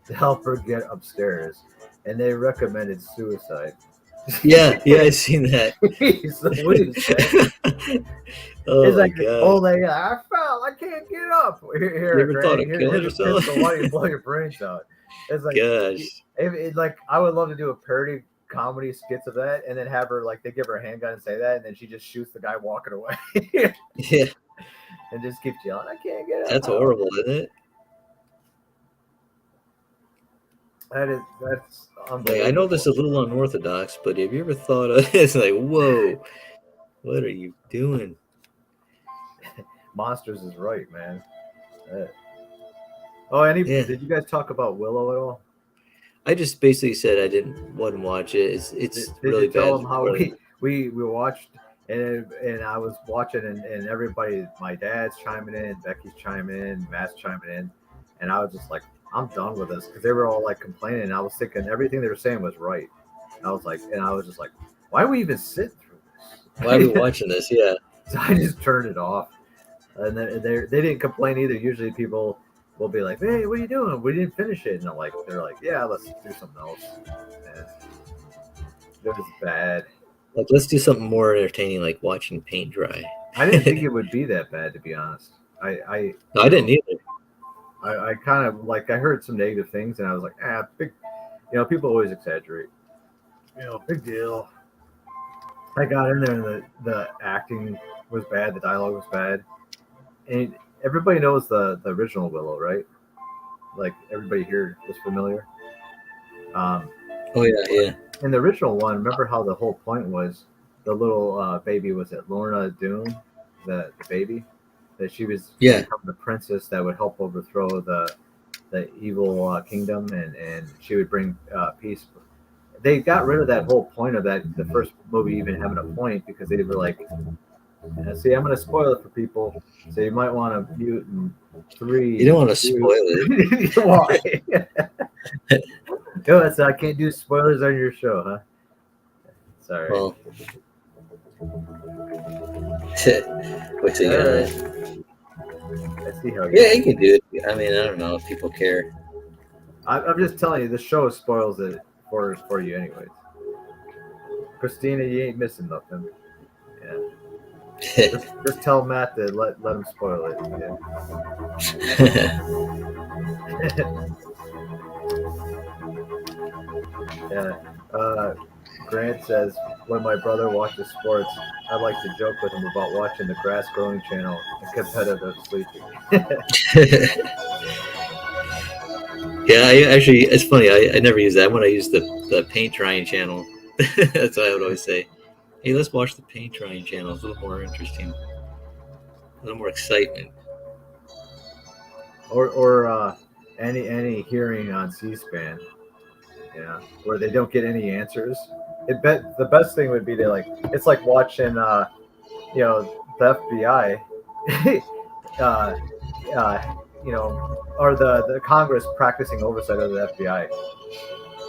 to help her get upstairs, and they recommended suicide. Yeah, I seen that. Jeez Louise, man. Oh It's my like god! old lady. I fell. I can't get up. You Here, ever thought Granny. of killing Here's a yourself? pistol. Why don't you blow your brains out? It's like, Gosh, like I would love to do a parody comedy skits of that, and then have her like they give her a handgun and say that, and then she just shoots the guy walking away, yeah, and just keeps yelling, "I can't get up." that's horrible, isn't it? That's Like I know this unbelievable. is a little unorthodox, but have you ever thought of it's like, whoa, what are you doing? Monsters is right, man. Uh, oh, Yeah, did you guys talk about Willow at all? I just basically said I didn't wouldn't watch it. It's Did you really tell bad. them how we watched and I was watching, and everybody, my dad's chiming in, Becky's chiming in, Matt's chiming in, and I was just like, I'm done with this, because they were all like complaining, and I was thinking everything they were saying was right. I was just like, why are we even sitting through this? Why are we watching this? Yeah. So I just turned it off, and then they didn't complain either. Usually people will be like, hey, what are you doing? We didn't finish it, and they're like, yeah, let's do something else. And it was bad. Like, let's do something more entertaining, like watching paint dry. I didn't think it would be that bad, to be honest. I didn't either. I kind of like, I heard some negative things, and I was like, big. People always exaggerate. Big deal. I got in there, and the acting was bad, the dialogue was bad, and everybody knows the original Willow, right? Like, everybody here is familiar. Oh yeah. In the original one, remember how the whole point was the little baby, was it Lorna Doone, the baby, that she was become the princess that would help overthrow the evil kingdom, and she would bring peace. They got rid of that whole point of that, the first movie even having a point, because they were like, see, I'm going to spoil it for people, so you might want to mute in 3. You don't want to spoil it. Why? No, I can't do spoilers on your show, huh? Sorry. Well, what's it got? I see how. Yeah, you can do it. I mean, I don't know if people care. I'm just telling you, the show spoils it for you, anyways. Christina, you ain't missing nothing. Yeah. just tell Matt to let him spoil it. Yeah. Yeah. Grant says, when my brother watches sports, I like to joke with him about watching the grass growing channel and competitive sleeping. Yeah, it's funny. I never use that one. I use the paint drying channel. That's what I would always say. Hey, let's watch the paint drying channel. It's a little more interesting, a little more excitement. Or any hearing on C-SPAN, where they don't get any answers. The best thing would be to, like, it's like watching the FBI, or the Congress practicing oversight of the FBI.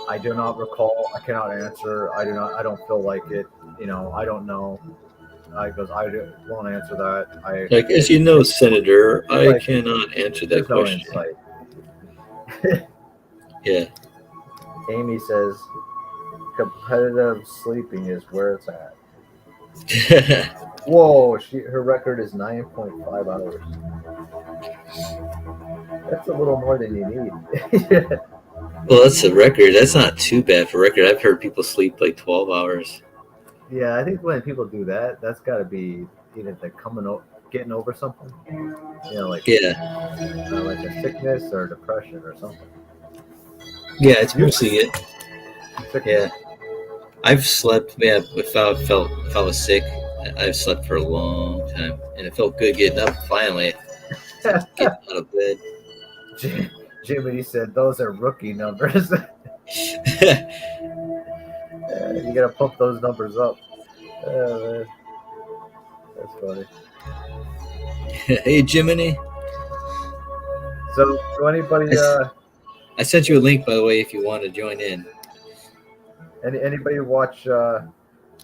I do not recall. I cannot answer. I don't feel like it. I don't know. I won't answer that. As you know, Senator, I cannot answer that question. No insight. Yeah. Amy says, competitive sleeping is where it's at. Whoa, her record is 9.5 hours. That's a little more than you need. Well, that's a record. That's not too bad for a record. I've heard people sleep like 12 hours. Yeah, I think when people do that, that's got to be either getting over something. Like a sickness or depression or something. Yeah, it's mostly it. Yeah, I've slept. Yeah, if I was sick, I've slept for a long time, and it felt good getting up finally, getting out of bed. Jimmy said those are rookie numbers. You gotta pump those numbers up. Man. That's funny. Hey, Jiminy. So anybody? I sent you a link, by the way, if you want to join in. Anybody watch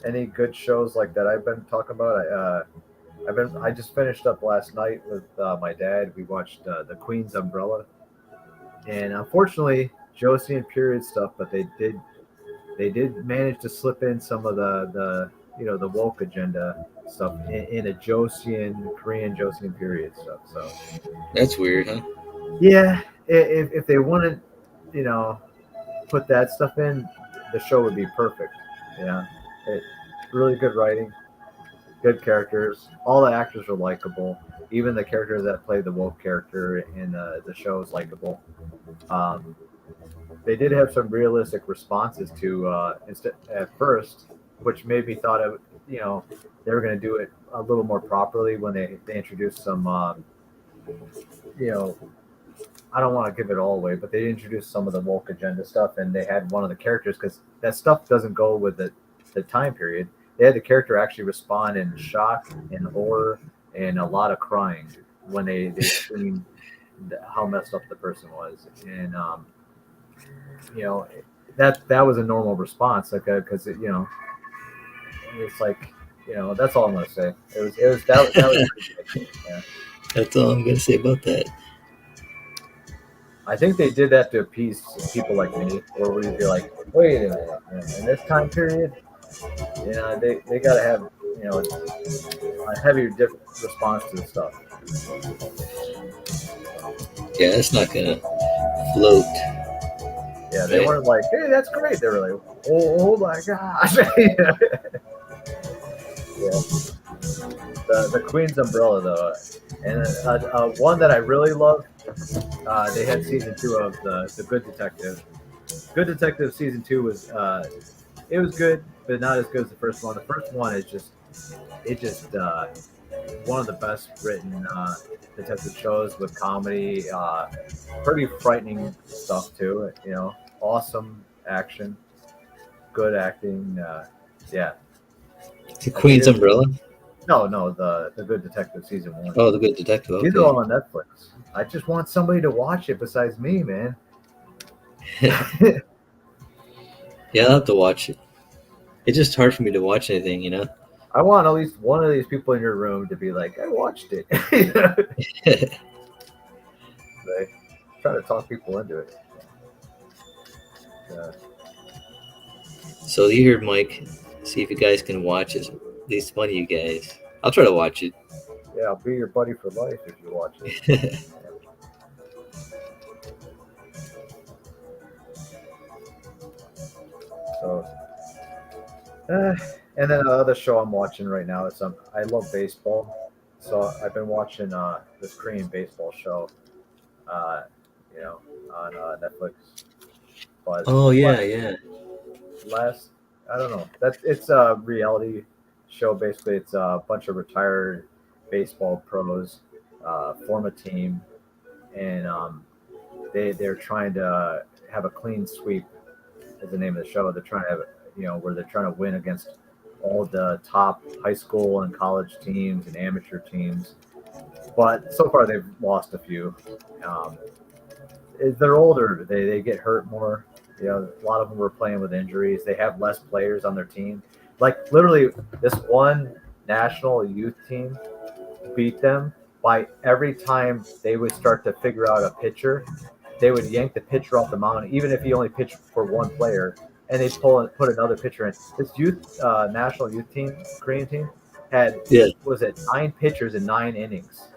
any good shows like that I've been talking about? I just finished up last night with my dad. We watched The Queen's Umbrella, and unfortunately, Joseon period stuff. But they did manage to slip in some of the woke agenda stuff in a Korean Joseon period stuff. So that's weird, huh? Yeah, if they wouldn't, put that stuff in, the show would be perfect. Really good writing, good characters. All the actors are likable. Even the characters that play the woke character in the show is likable. They did have some realistic responses to at first, which made me thought of they were going to do it a little more properly when they introduced some I don't want to give it all away, but they introduced some of the woke agenda stuff, and they had one of the characters, because that stuff doesn't go with the time period. they had the character actually respond in shock and horror and a lot of crying when they screamed how messed up the person was. And you know, that was a normal response, like, because it's like, that's all I'm gonna say. That was pretty good. Yeah. That's all I'm gonna say about that. I think they did that to appease people like me, where we'd be like, wait a minute, in this time period, they got to have a heavier response to the stuff. Yeah, it's not gonna float. Yeah, they weren't like, hey, that's great. They were like, oh my gosh. Yeah. The Queen's Umbrella, though, and one that I really love. They had season 2 of the Good Detective. Good Detective season 2 was it was good, but not as good as the first one. The first one is just one of the best written detective shows with comedy, pretty frightening stuff too. Awesome action, good acting. Yeah. The Queen's Umbrella. No, the Good Detective season 1. Oh, the Good Detective. Okay. These are all on Netflix. I just want somebody to watch it besides me, man. Yeah, I'll have to watch it. It's just hard for me to watch anything. I want at least one of these people in your room to be like, I watched it. They try to talk people into it. So you hear Mike. See if you guys can watch it. At least one of you guys. I'll try to watch it. Yeah, I'll be your buddy for life if you watch it. So, and then another show I'm watching right now is I love baseball, so I've been watching this Korean baseball show, on Netflix. But Oh yeah. Last, I don't know. It's a reality show. Basically, it's a bunch of retired baseball pros form a team, and they're trying to have a clean sweep. Is the name of the show. They're trying to have where they're trying to win against all the top high school and college teams and amateur teams. But so far they've lost a few. They're older. They get hurt more. A lot of them were playing with injuries. They have less players on their team. Like literally, this one national youth team beat them by every time they would start to figure out a pitcher. They would yank the pitcher off the mound, even if he only pitched for one player, and they put another pitcher in. This national youth team, Korean team, had was it 9 pitchers in 9 innings.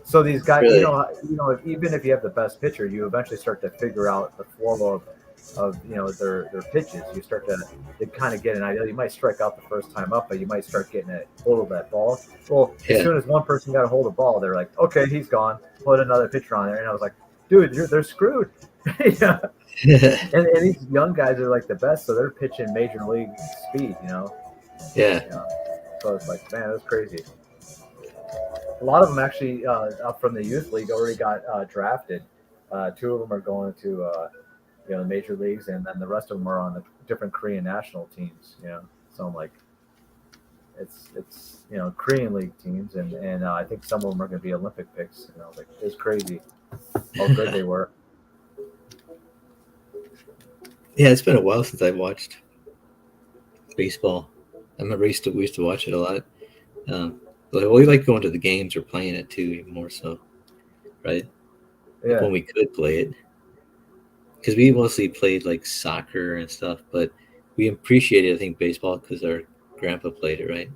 So these guys, really? Even if you have the best pitcher, you eventually start to figure out the flow of their pitches. You start to kind of get an idea. You might strike out the first time up, but you might start getting a hold of that ball. Well, as soon as one person got a hold of the ball, they're like, okay, he's gone. Put another pitcher on there, and I was like, dude, they're screwed. Yeah. And these young guys are like the best, so they're pitching major league speed. Yeah. So it's like, man, that's crazy. A lot of them actually from the youth league already got drafted. 2 of them are going to the major leagues, and then the rest of them are on the different Korean national teams. So I'm like, it's Korean league teams, and I think some of them are going to be Olympic picks. And I was like, it's crazy how good they were. Yeah, it's been a while since I've watched baseball. I remember we used to watch it a lot. We like going to the games or playing it too, even more so, right? Yeah. Like when we could play it, because we mostly played like soccer and stuff, but we appreciated, I think, baseball because our grandpa played it, right?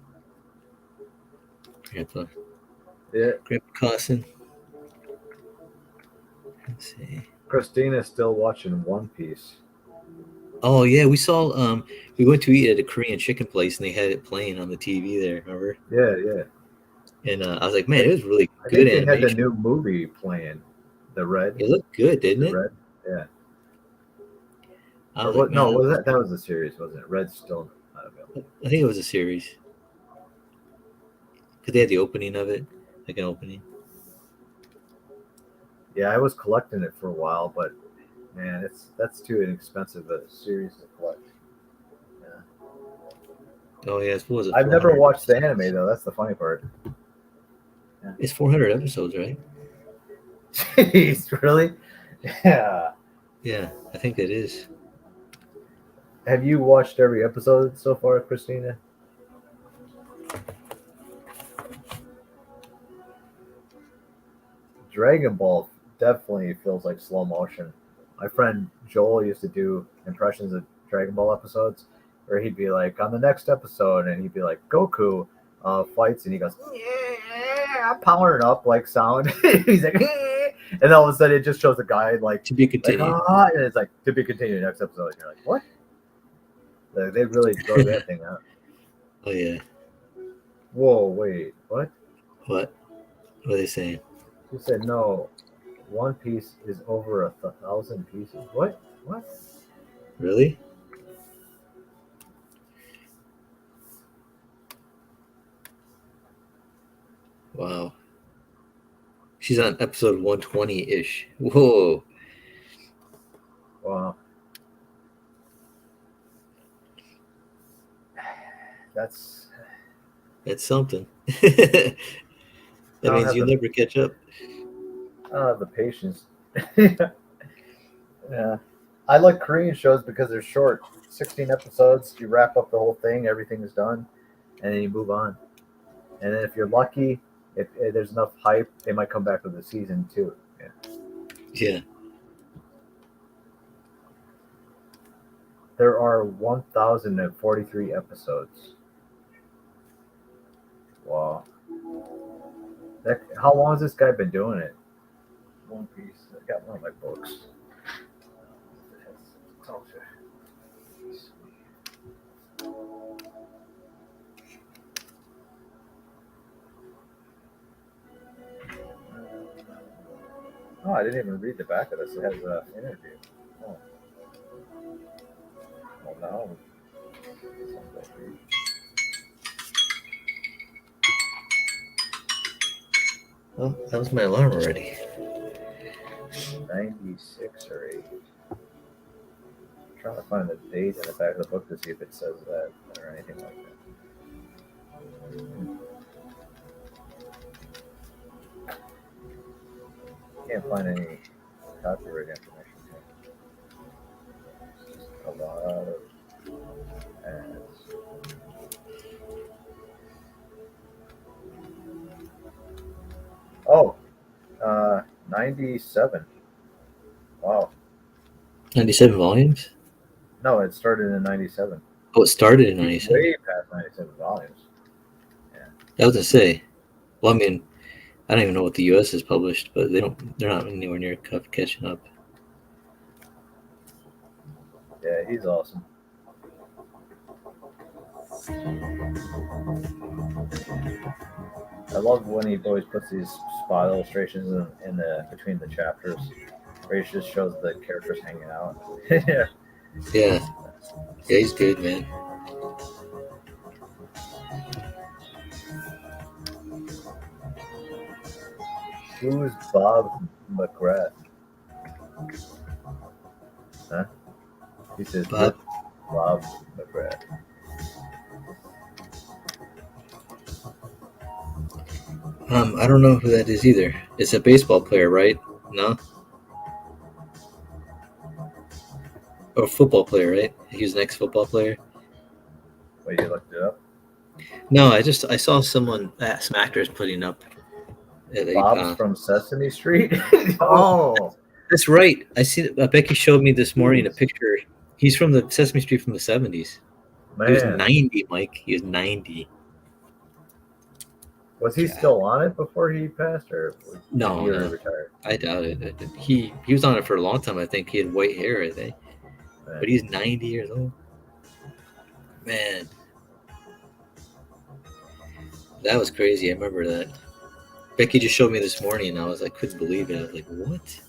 Grandpa Cossin. Let's see. Christina's still watching One Piece. Oh yeah, we saw. We went to eat at a Korean chicken place, and they had it playing on the TV there. Remember? Yeah. And I was like, man, it was really I good think they animation. had the new movie playing, The Red. It looked good, didn't it? Red, yeah. Was like, no, was that was a series, wasn't it? Red's still not available. I think it was a series. Because they had the opening of it, like an opening. Yeah, I was collecting it for a while, but man, that's too inexpensive a series to collect. Yeah. Oh yeah, what was it? I've never 400? watched the anime though. That's the funny part. It's 400 episodes, right? Jeez, really? Yeah. Yeah, I think it is. Have you watched every episode so far, Christina? Dragon Ball definitely feels like slow motion. My friend Joel used to do impressions of Dragon Ball episodes where he'd be like, on the next episode, and he'd be like, Goku fights, and he goes, yeah, powering up like sound. He's like, and all of a sudden it just shows a guy like, To be continued. and it's like, to be continued next episode. And you're like, what? Like, they really drove that thing out. Oh yeah. Whoa, wait, what? What? What are they saying? You said no. One Piece is over 1,000 pieces. What? What? Really? Wow. She's on episode 120-ish. Whoa. Wow. That's something. That don't means have you never catch up. I don't have the patience. Yeah. I like Korean shows because they're short. 16 episodes, you wrap up the whole thing, everything is done, and then you move on. And then if you're lucky, if there's enough hype, they might come back with a season 2. Yeah. Yeah. There are 1,043 episodes. Wow. How long has this guy been doing it? One Piece. I got one of my books. Oh, I didn't even read the back of this. It has an interview. Oh. Well, now. Oh, that was my alarm already. 96 or 8. I'm trying to find the date in the back of the book to see if it says that or anything like that. Can't find any copyright information here. It's just a lot of ads. Oh, 97. Wow. 97 volumes? No, it started in 97. Oh, it started in 97. Way past 97 volumes. I was gonna say. Well, I mean, I don't even know what the U.S. has published, but they're not anywhere near catching up. Yeah, he's awesome. I love when he always puts these spot illustrations in the between the chapters, where he just shows the characters hanging out. Yeah. Yeah, he's good, man. Who's Bob McGrath? Huh? He says Bob? Bob McGrath. I don't know who that is either. It's a baseball player, right? No? Or a football player, right? He was an ex-football player. Wait, you looked it up? No, I saw someone, some actors putting up. Bob's from Sesame Street. Oh, that's right. I see. Becky showed me this morning a picture. He's from the Sesame Street from the 70s. man. He was 90, Mike. He was 90. Was he still on it before he passed, or No, he no. retired? I doubt it. He was on it for a long time. I think he had white hair. I think, Man. but he's 90 years old. Man, that was crazy. I remember that. Becky just showed me this morning, and I was like, couldn't believe it. I was like, what?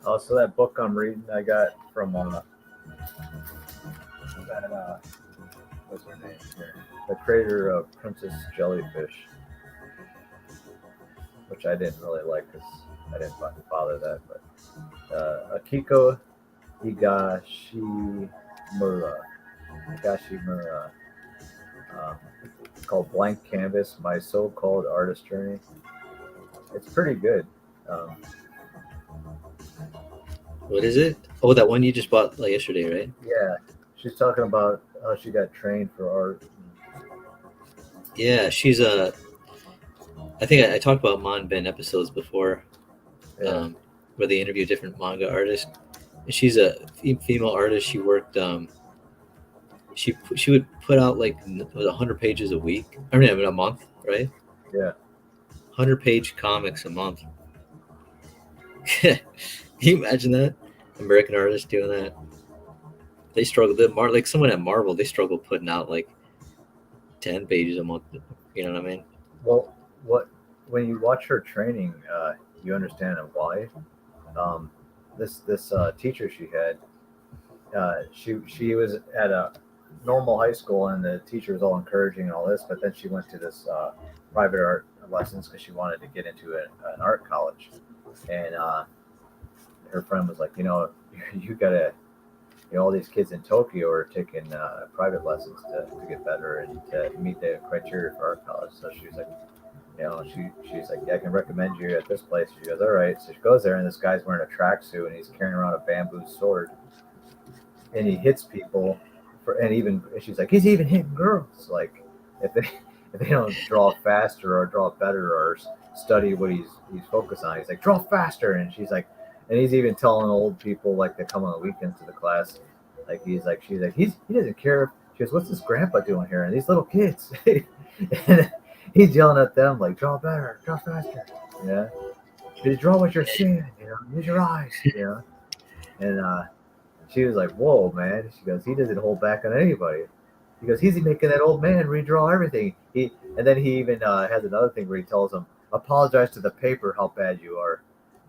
Also, that book I'm reading, I got from what's her name here? The creator of Princess Jellyfish, which I didn't really like because I didn't bother that. But Akiko Higashimura, Higashimura, um, called Blank Canvas: My So-Called Artist Journey. It's pretty good. Um, What is it? Oh, that one you just bought like yesterday, right? yeah, she's talking about how she got trained for art. Yeah, she's a. I think I talked about Man Ben episodes before, Yeah, where they interview different manga artists. And she's a female artist. She worked. She would put out like 100 pages a week. I mean, a month, right? yeah. 100-page comics a month. Can you imagine that? American artists doing that. They struggle. Like someone at Marvel, they struggle putting out like 10 pages a month. You know what I mean? Well, what when you watch her training, you understand why. Um, this teacher she had, she was at a normal high school, and the teacher was all encouraging and all this. But then she went to this private art lessons because she wanted to get into an art college, and her friend was like, you gotta. All these kids in Tokyo are taking private lessons to get better and to meet the criteria for art college. So she was like, she's like, yeah, I can recommend you at this place. She goes, all right. So she goes there, and this guy's wearing a tracksuit, and he's carrying around a bamboo sword, and he hits people. And she's like, he's even hitting girls. Like, if they don't draw faster or draw better or study what he's focused on, he's like, draw faster. And she's like, and he's even telling old people like that come on the weekends to the class, like she's like, he doesn't care. She goes, what's this grandpa doing here? And these little kids, and he's yelling at them like, draw better, draw faster. Yeah, you draw what you're seeing. Use your eyes. And she was like, whoa, man. She goes, he doesn't hold back on anybody. He goes, he's making that old man redraw everything. And then he even has another thing where he tells him, apologize to the paper how bad you are.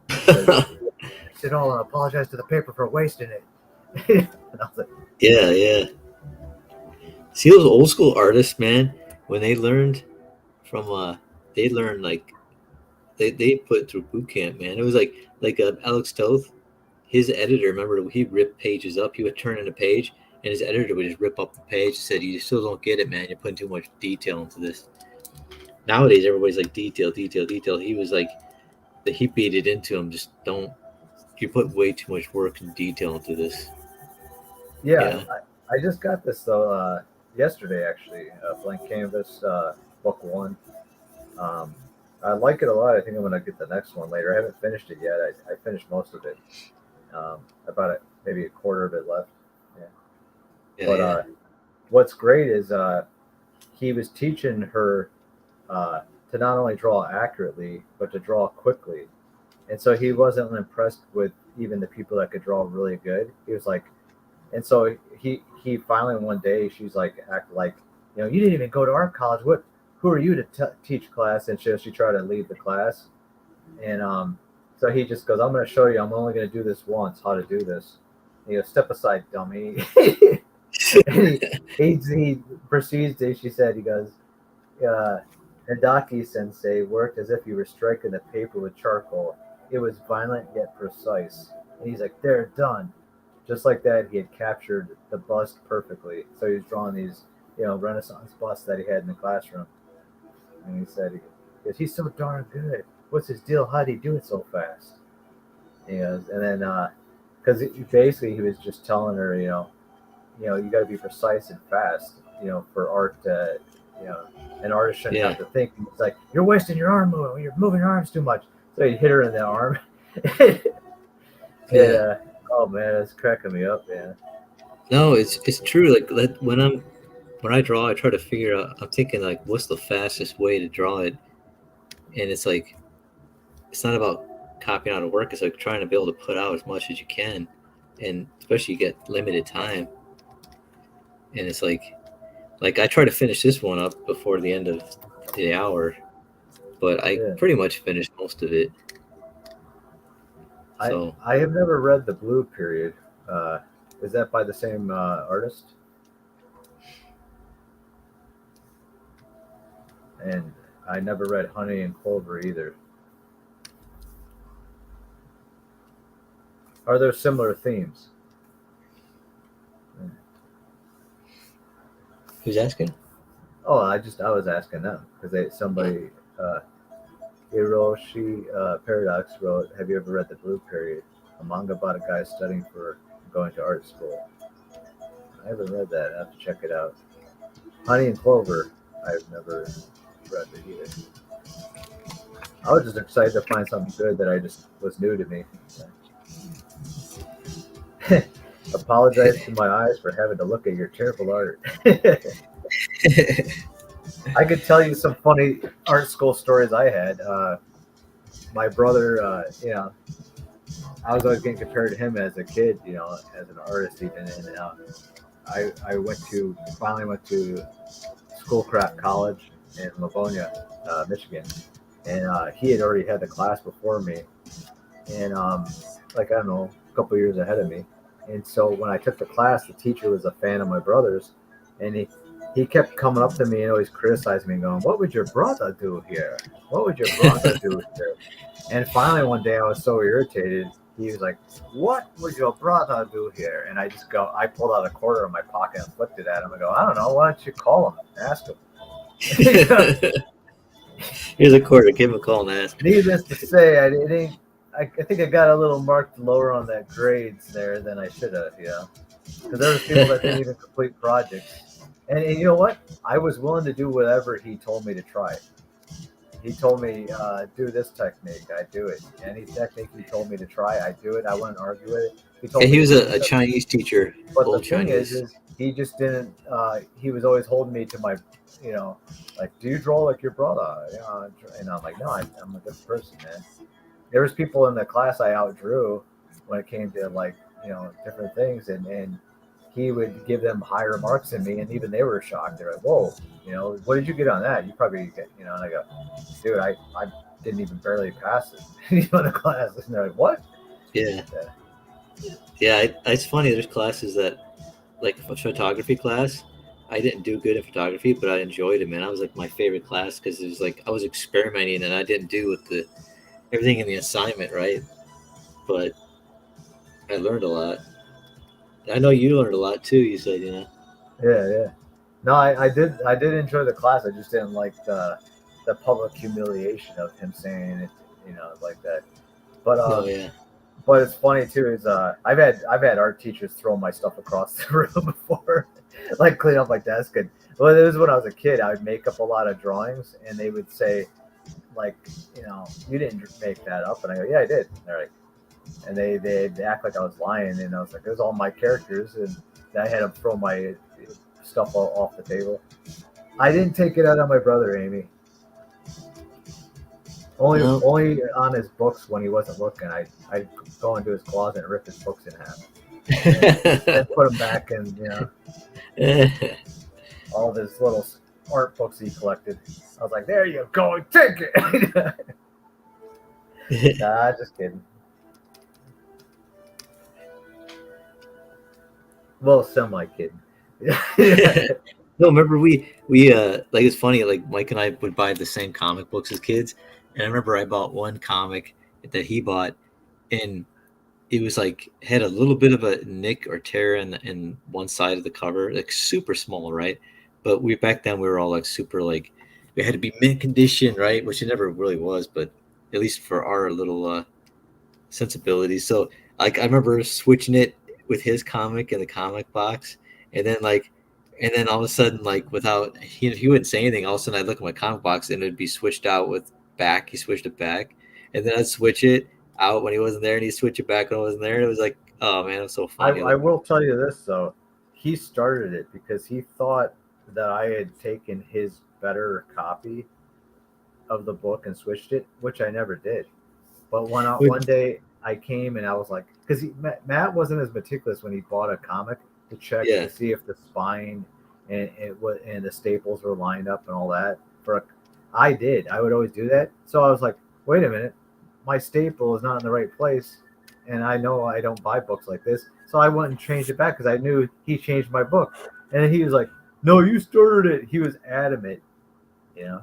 Fix it all and apologize to the paper for wasting it. And I was like, Yeah. See those old school artists, man. When they learned from, they learned like they put through boot camp, man. It was like Alex Toth. His editor, remember, he ripped pages up. He would turn in a page, and his editor would just rip up the page and said, you still don't get it, man. You're putting too much detail into this. Nowadays, everybody's like, detail. He was like, he beat it into him. Just don't, you put way too much work and detail into this. yeah. I just got this, though, yesterday, actually. Blank Canvas, book one. I like it a lot. I think I'm going to get the next one later. I haven't finished it yet. I finished most of it. About maybe a quarter of it left. But what's great is he was teaching her to not only draw accurately, but to draw quickly. And so he wasn't impressed with even the people that could draw really good. He was like, and so he finally one day, she's like, act like, you didn't even go to art college. Who are you to teach class? And she tried to leave the class. And so he just goes, I'm going to show you. I'm only going to do this once, how to do this. And he goes, step aside, dummy. And he proceeds to, she said, he goes, Hidaki sensei worked as if he were striking the paper with charcoal. It was violent yet precise. And he's like, they're done. Just like that, he had captured the bust perfectly. So he was drawing these, Renaissance busts that he had in the classroom. And he said, he's so darn good. What's his deal? How did he do it so fast? And then, because basically he was just telling her, you got to be precise and fast, for art to, an artist shouldn't have to think. It's like, you're wasting your arm movement. You're moving your arms too much. So he hit her in the arm. And, oh man, it's cracking me up, man. No, it's true. Like when I draw, I try to figure out. I'm thinking like, what's the fastest way to draw it? And it's like, it's not about copying out of work. It's like trying to be able to put out as much as you can, and especially you get limited time. And it's like I try to finish this one up before the end of the hour, but I pretty much finished most of it. So I have never read the Blue Period. Is that by the same artist? And I never read Honey and Clover either. Are there similar themes? who's asking? Oh, I was asking them because somebody Hiroshi Paradox wrote, "Have you ever read the Blue Period? A manga about a guy studying for going to art school." I haven't read that. I have to check it out. Honey and Clover, I've never read it either. I was just excited to find something good that I just was new to me. Apologize to my eyes for having to look at your terrible art. I could tell you some funny art school stories I had. My brother, I was always getting compared to him as a kid, as an artist even. And finally went to Schoolcraft College in Livonia, Michigan, and he had already had the class before me, and like I don't know, a couple years ahead of me. And so when I took the class, the teacher was a fan of my brother's, and he kept coming up to me and always criticizing me, going, "What would your brother do here? What would your brother do here?" And finally, one day, I was so irritated. He was like, "What would your brother do here?" And I pulled out a quarter in my pocket and flipped it at him. I go, "I don't know. Why don't you call him and ask him?" Here's a quarter. Give him a call and ask. Needless to say, I think I got a little marked lower on that grades there than I should have, because there was people that didn't even complete projects. And you know what? I was willing to do whatever he told me to try. He told me, do this technique, I do it. Any technique he told me to try, I do it. I wouldn't argue with it. He was a Chinese teacher. But the thing is he just didn't. He was always holding me to my, like, do you draw like your brother? And I'm like, no, I'm a good person, man. There was people in the class I outdrew when it came to like, different things, and he would give them higher marks than me, and even they were shocked. They're like, whoa, what did you get on that? You probably get, and I go, dude, I didn't even barely pass it, in the class. And they're like, what? Yeah. It's funny. There's classes that, like a photography class, I didn't do good in photography, but I enjoyed it, man. I was like my favorite class because it was like I was experimenting and I didn't do with everything in the assignment, right? But I learned a lot. I know you learned a lot too. You said, Yeah. No, I did enjoy the class. I just didn't like the public humiliation of him saying it, like that. But yeah. But it's funny too. Is I've had art teachers throw my stuff across the room before, like clean up my desk. And well, it was when I was a kid. I would make up a lot of drawings, and they would say, like, you didn't make that up, and I go, yeah, I did. And they're like, and they act like I was lying, and I was like, it was all my characters, and I had them throw my stuff off the table. I didn't take it out on my brother, Amy. Only on his books when he wasn't looking. I'd go into his closet and rip his books in half, and put them back in, all of his little art books he collected. I was like, there you go, take it. Nah, just kidding. Well, semi-kidding. No, remember we like, it's funny, like Mike and I would buy the same comic books as kids, and I remember I bought one comic that he bought, and it was like had a little bit of a nick or tear in one side of the cover, like super small, right? But back then we were all like super, like it had to be mint condition, right? Which it never really was, but at least for our little sensibilities. So like I remember switching it with his comic in the comic box, and then all of a sudden, like without he wouldn't say anything, all of a sudden I'd look at my comic box and it'd be switched out with back. He switched it back, and then I'd switch it out when he wasn't there, and he'd switch it back when I wasn't there. And it was like, oh man, it was so funny. I will tell you this though, he started it because he thought that I had taken his better copy of the book and switched it, which I never did. But one day I came and I was like, because Matt wasn't as meticulous when he bought a comic to check to see if the spine and the staples were lined up and all that. I did. I would always do that. So I was like, wait a minute, my staple is not in the right place. and I know I don't buy books like this, so I went and changed it back because I knew he changed my book, and then he was like, "No, you started it." He was adamant, you know.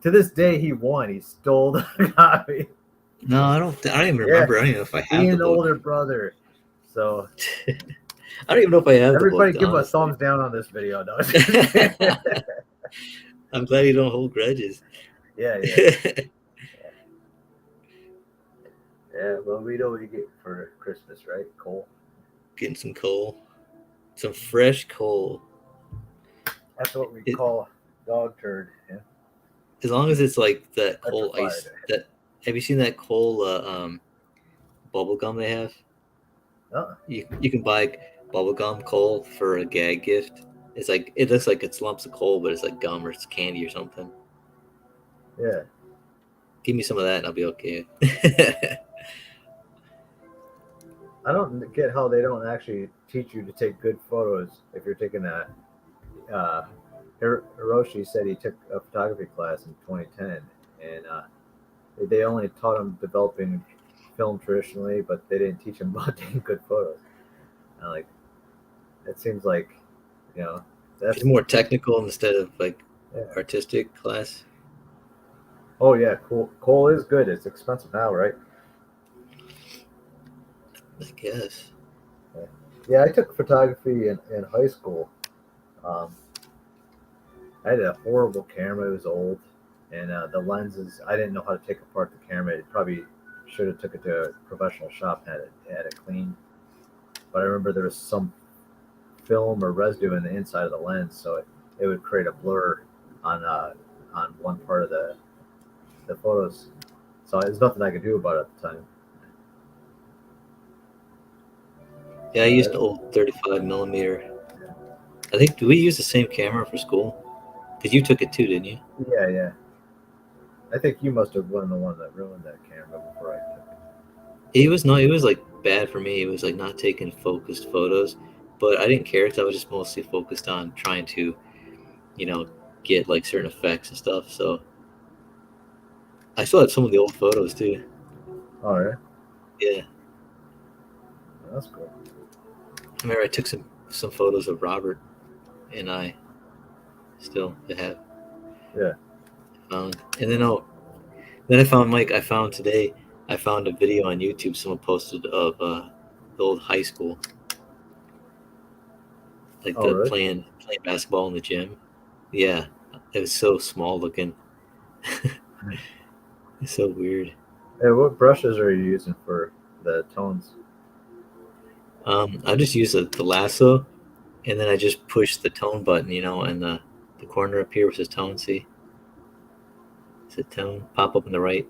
To this day, he won. He stole the copy. No, I don't even Yeah, remember. I don't even know if I have being the an book. older brother. So I don't even know if I have everybody the book. give Honestly. a thumbs down on this video. No. I'm glad you don't hold grudges. Yeah. Yeah, well, we know what you get for Christmas, right? Coal. Getting some coal. Some fresh coal. That's what we call dog turd. Yeah. As long as it's like that coal Petrified. ice. That have you seen that coal bubble gum they have? You can buy bubble gum coal for a gag gift. It's like it looks like it's lumps of coal, but it's like gum or it's candy or something. Yeah. Give me some of that, and I'll be okay. I don't get how they don't actually teach you to take good photos if you're taking a. Hiroshi said he took a photography class in 2010, and they only taught him developing film traditionally, but they didn't teach him about taking good photos. And like, it seems like, that's It's more technical instead of like yeah. artistic class. Oh yeah, cool. Coal is good. It's expensive now, right? I guess. Yeah, I took photography in high school. Um, I had a horrible camera. It was old, and the lenses. I didn't know how to take apart the camera. It probably should have took it to a professional shop and had it cleaned. But I remember there was some film or residue in the inside of the lens, so it would create a blur on one part of the photos. So there's nothing I could do about it at the time. Yeah, I used an old 35 millimeter. I think, do we use the same camera for school? Because you took it too, didn't you? Yeah. I think you must have been the one that ruined that camera before I took it. It was like bad for me. It was like not taking focused photos, but I didn't care because I was just mostly focused on trying to, you know, get like certain effects and stuff. So I still have some of the old photos too. All right. Yeah, That's cool. I remember I took some photos of Robert, and I still have. Yeah. Found, and then I found Mike. I found today. I found a video on YouTube someone posted of the old high school, like Oh, the really? playing basketball in the gym. Yeah, it was so small looking. It's so weird. Hey, what brushes are you using for the tones? I just use the lasso, and then I just push the tone button, and the corner up here which says tone. See, it's a tone pop up on the right.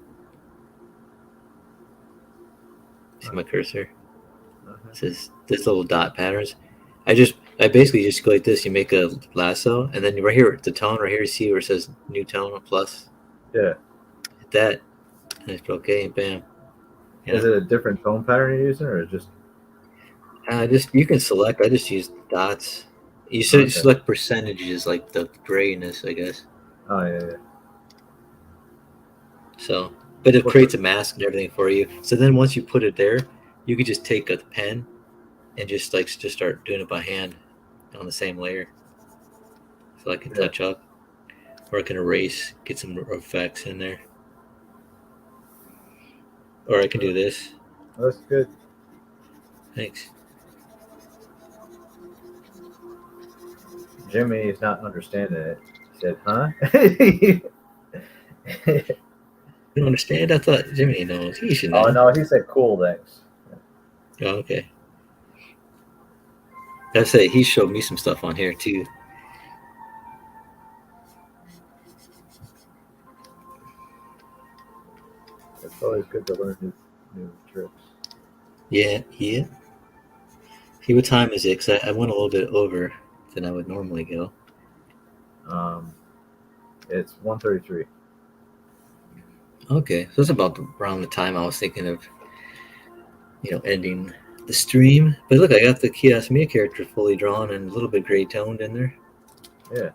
See my cursor? It says this little dot patterns. I basically just go like this. You make a lasso, and then right here, the tone right here, you see where it says new tone plus. Yeah. Hit that, and it's okay, and bam. Is it a different tone pattern you're using, or just? You can select. I just use dots. You Okay. select percentages, like the grayness, I guess. Oh yeah. So, but it creates a mask and everything for you. So then once you put it there, you could just take a pen and just start doing it by hand on the same layer. So I can touch up, or I can erase, get some effects in there, or I can do this. That's good. Thanks. Jimmy is not understanding it. He said, "Huh?" You don't understand? I thought Jimmy knows. He should know. Oh no, he said cool things. Oh, okay. I say he showed me some stuff on here too. It's always good to learn new tricks. Yeah. See, what time is it? Because I went a little bit over than I would normally go. It's 1:33. Okay, so it's about around the time I was thinking of, ending the stream. But look, I got the Kiosk Mia character fully drawn and a little bit gray toned in there. Yeah.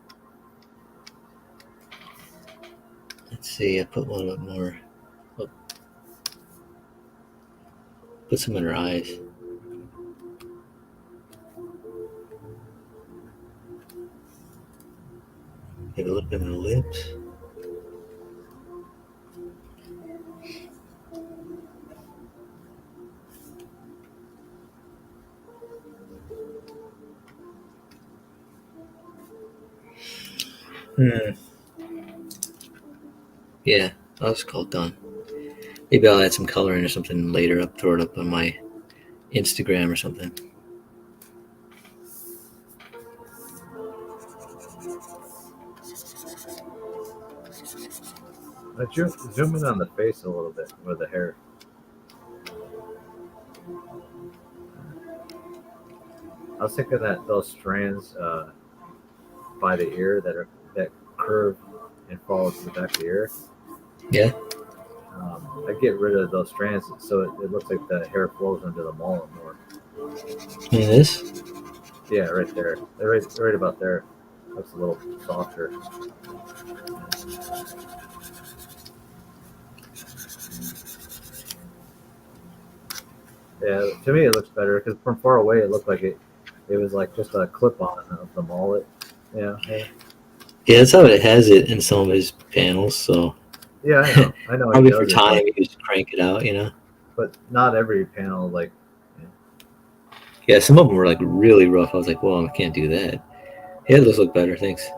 Let's see, I put one bit more. Oh. Put some in her eyes. Maybe a little bit in her lips. Yeah, that's called done. Maybe I'll add some coloring or something later up, throw it up on my Instagram or something. Let's zoom in on the face a little bit with the hair. I was thinking that those strands by the ear that curve and follow to the back of the ear. Yeah. I get rid of those strands so it looks like the hair flows into the mullet more. And this? Yeah, right there. Right about there. Looks a little softer. Yeah, to me it looks better because from far away it looked like it was like just a clip-on of the mullet. Yeah. Yeah, that's how it has it in some of his panels. So Yeah, I know. Probably for time, you just crank it out, But not every panel, like. Yeah, some of them were like really rough. I was like, well, I can't do that. Yeah, those look better. Thanks.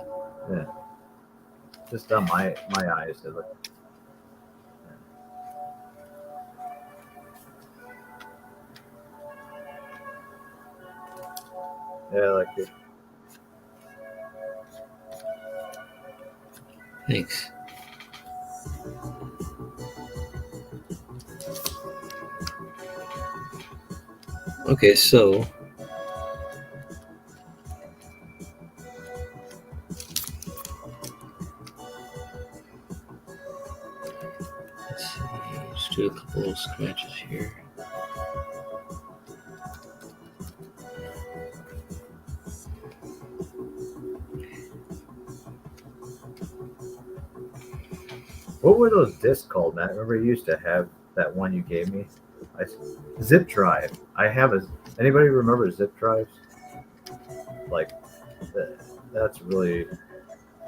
Yeah. Just on my eyes, it look. Yeah, I like it. Thanks. Okay, so let's see. Let's do a couple little scratches here. What were those discs called, Matt? Remember you used to have that one you gave me? Zip drive. I have a. Anybody remember zip drives? Like, that's really,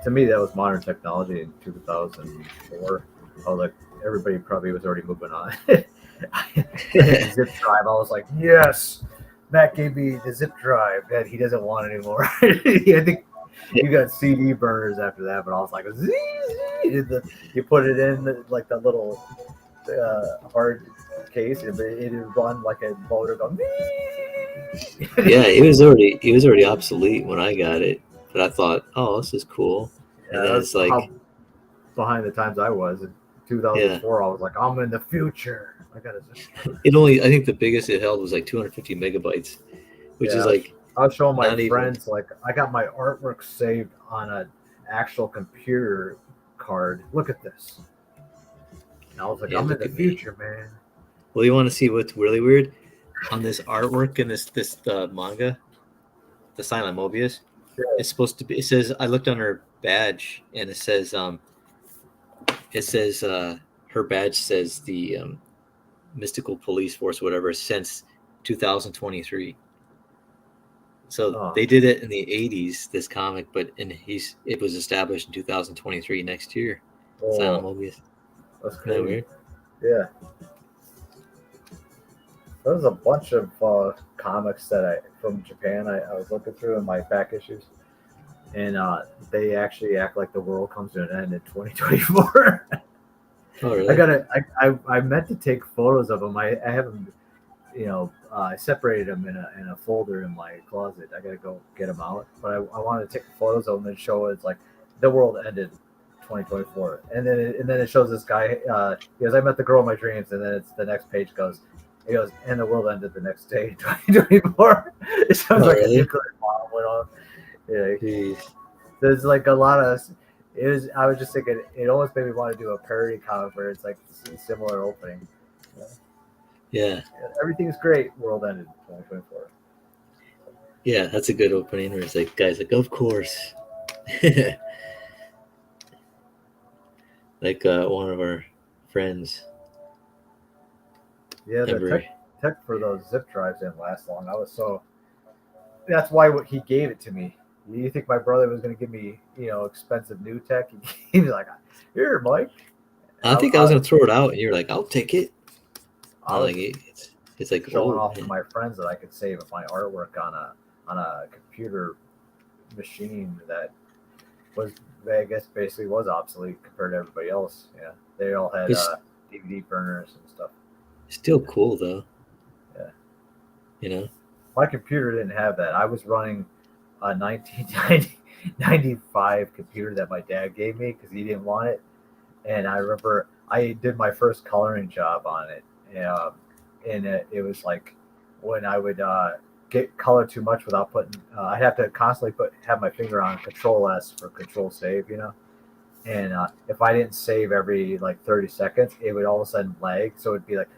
to me, that was modern technology in 2004. I was like, everybody probably was already moving on. Zip drive. I was like, yes, Matt gave me the zip drive that he doesn't want anymore. I think you got CD burners after that, but I was like, you put it in like that little hard case, and it would run like a motor going. Yeah, it was already obsolete when I got it, but I thought, oh, this is cool. And then it's like, how behind the times I was in 2004. I was like, I'm in the future. I got a. I think the biggest it held was like 250 megabytes, which is like. I was showing my friends like I got my artwork saved on an actual computer card. Look at this. And I was like, I'm in the future, man. Well, you want to see what's really weird? On this artwork in this manga, the Silent Mobius, it's supposed to be. It says I looked on her badge and it says her badge says the mystical police force, whatever, since 2023. So they did it in the 80s, this comic, but it was established in 2023 next year. Silent Mobius. That's crazy. Isn't that weird? Yeah. There's a bunch of comics that from Japan I was looking through in my back issues, and they actually act like the world comes to an end in 2024. Oh, really? I meant to take photos of them. I haven't, I separated them in a folder in my closet. I gotta go get them out, but I wanted to take photos of them and show it's like the world ended 2024, and then it shows this guy. He goes, I met the girl of my dreams, and then it's the next page goes. He goes, and the world ended the next day, 2024. It sounds like really? a nuclear bomb went off. Yeah, there's like a lot of. I was just thinking, it almost made me want to do a parody comic where it's like a similar opening. Yeah. Everything's great. World ended 2024. Yeah, that's a good opening. Where it's like, guys, like, of course. Like one of our friends. Yeah, the tech for those zip drives didn't last long. That's why he gave it to me. You think my brother was going to give me, expensive new tech? He was like, "Here, Mike." I think I was gonna throw it out, and you're like, "I'll take it." I was It's like showing oh, off to my friends that I could save my artwork on a computer machine that was, I guess, basically was obsolete compared to everybody else. Yeah, they all had it's DVD burners and stuff. still cool though. Yeah, You know, my computer didn't have that. I was running a 1995 computer that my dad gave me because he didn't want it. And I remember I did my first coloring job on it, and it was like when I would get color too much without putting, I'd have to constantly have my finger on Control S for Control Save, And if I didn't save every like 30 seconds, it would all of a sudden lag. So it'd be like,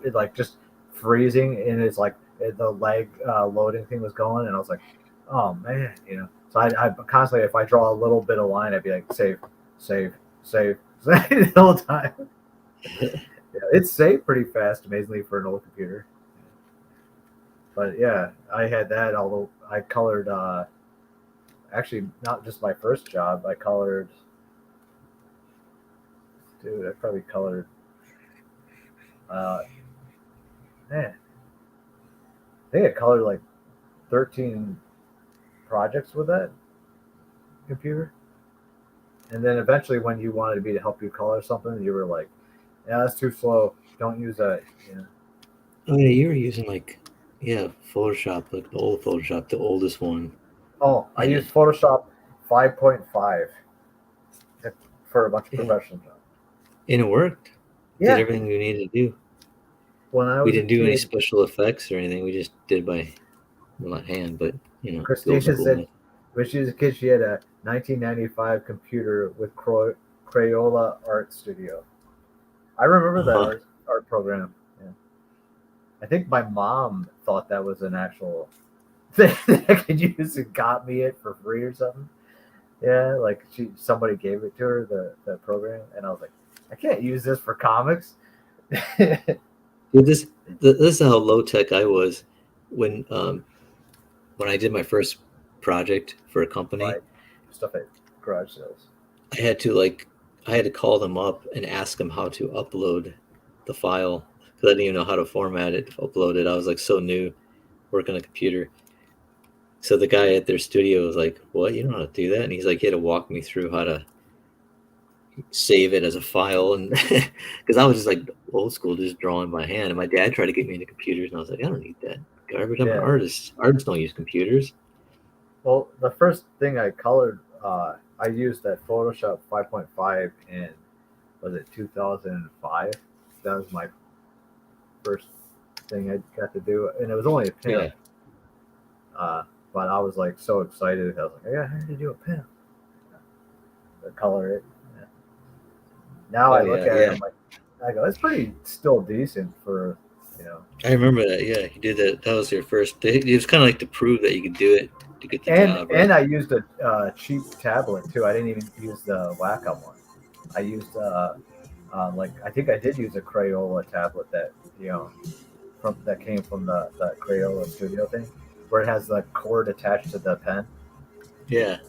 it like just freezing, and it's like the lag loading thing was going, and I was like, oh man, So I constantly, if I draw a little bit of line, I'd be like, save, save, save, save the whole time. Yeah, it's saved pretty fast, amazingly, for an old computer. But yeah, I had that. Although I colored, actually not just my first job. I colored, dude. I probably colored, man. I think I colored like 13 projects with that computer. And then eventually, when you wanted me to help you color something, you were like, "Yeah, that's too slow. Don't use that." Oh yeah, you were using Photoshop, like the old Photoshop, the oldest one. Oh, I And used Photoshop 5.5 for a bunch of professional jobs. and it worked. Yeah. Did everything we needed to do. When I We was a didn't do any kid, special effects or anything. We just did by, well, not hand, but the old Christina school said method. when she was a kid, she had a 1995 computer with Crayola Art Studio. I remember that art program. Yeah. I think my mom thought that was an actual thing that I could use and got me it for free or something. Yeah, like somebody gave it to her, the program, and I was like, I can't use this for comics. Dude, this is how low tech I was when I did my first project for a company. Like stuff at garage sales. I had to call them up and ask them how to upload the file because I didn't even know how to format it, upload it. I was like so new working on a computer. So the guy at their studio was like, "What? You don't know how to do that?" And he's like, he had to walk me through how to save it as a file, and because I was just like old school, just drawing by hand. And my dad tried to get me into computers, and I was like, I don't need that garbage. I'm an artist. Artists don't use computers. Well, the first thing I colored, I used that Photoshop 5.5 in, was it 2005? That was my first thing I got to do, and it was only a pin. Yeah. But I was like so excited. I was like, I got to do a pin. To color it. Yeah. Now I look at it, I'm like, I go, it's pretty still decent for, I remember that. Yeah, you did that. That was your first. It was kind of like to prove that you could do it to get the job. Right? And I used a cheap tablet too. I didn't even use the Wacom one. I used I think I did use a Crayola tablet that that came from the Crayola Studio thing, where it has the cord attached to the pen. Yeah.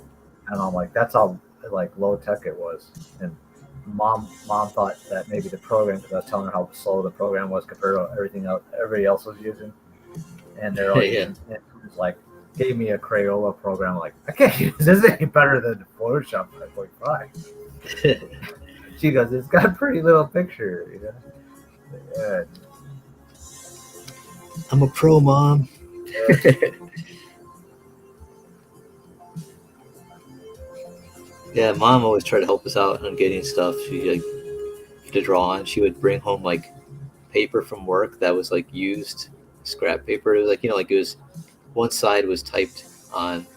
And I'm like, that's how like low tech it was. And mom thought that maybe the program, because I was telling her how slow the program was compared to everything else everybody else was using, and they're all using. It was like, gave me a Crayola program. Like, I can't use this any better than Photoshop 5.5. She goes, it's got a pretty little picture, Yeah. I'm a pro, Mom. Yeah. Yeah, Mom always tried to help us out on getting stuff to draw on. She would bring home like paper from work that was like used scrap paper. It was like it was one side was typed on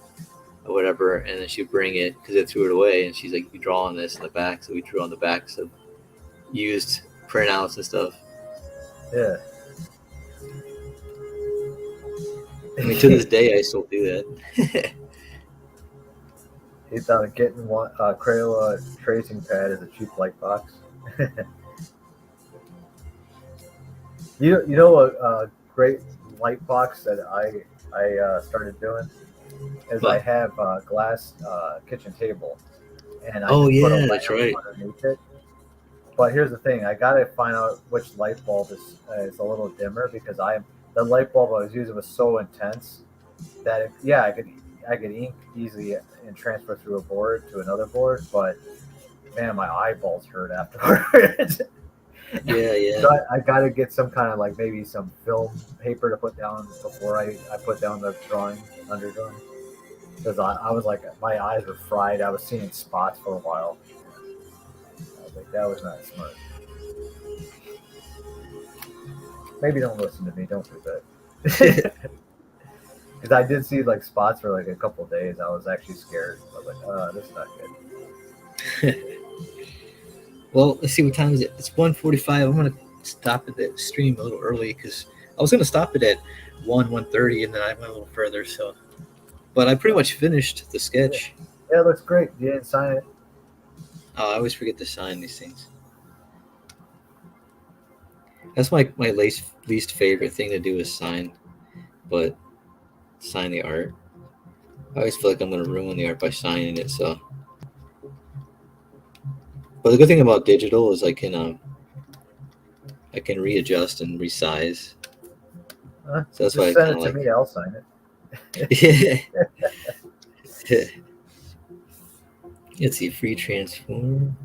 or whatever, and then she'd bring it because they threw it away, and she's like, "You draw on this in the back," so we drew on the backs of used printouts and stuff. Yeah. I mean, to this day, I still do that. He thought of getting one Crayola tracing pad as a cheap light box. You know a great light box that I started doing is I But have a glass kitchen table, and I oh just put a yeah, that's lamp right. underneath it. But here's the thing: I gotta find out which light bulb is a little dimmer because the light bulb I was using was so intense that yeah, I could ink easily and transfer through a board to another board, but man, my eyeballs hurt afterwards. Yeah, yeah, So I got to get some kind of like maybe some film paper to put down before I put down the drawing under drawing because I was like my eyes were fried. I was seeing spots for a while. I was like that was not smart. Maybe don't listen to me. Don't do that. Because I did see like spots for like a couple of days. I was actually scared. I was like, this is not good. Well, let's see what time is it. It's 1:45. I'm gonna stop at the stream a little early because I was gonna stop it at 1:30, and then I went a little further. So, but I pretty much finished the Yeah, sketch. yeah, it looks great. You didn't sign it. Oh, I always forget to sign these things. That's my least favorite thing to do is sign, but sign the art. I always feel like I'm gonna ruin the art by signing it. So, but the good thing about digital is I can readjust and resize. So that's why Just I send kind it of to like. me. I'll sign Yeah. Let's see, free transform.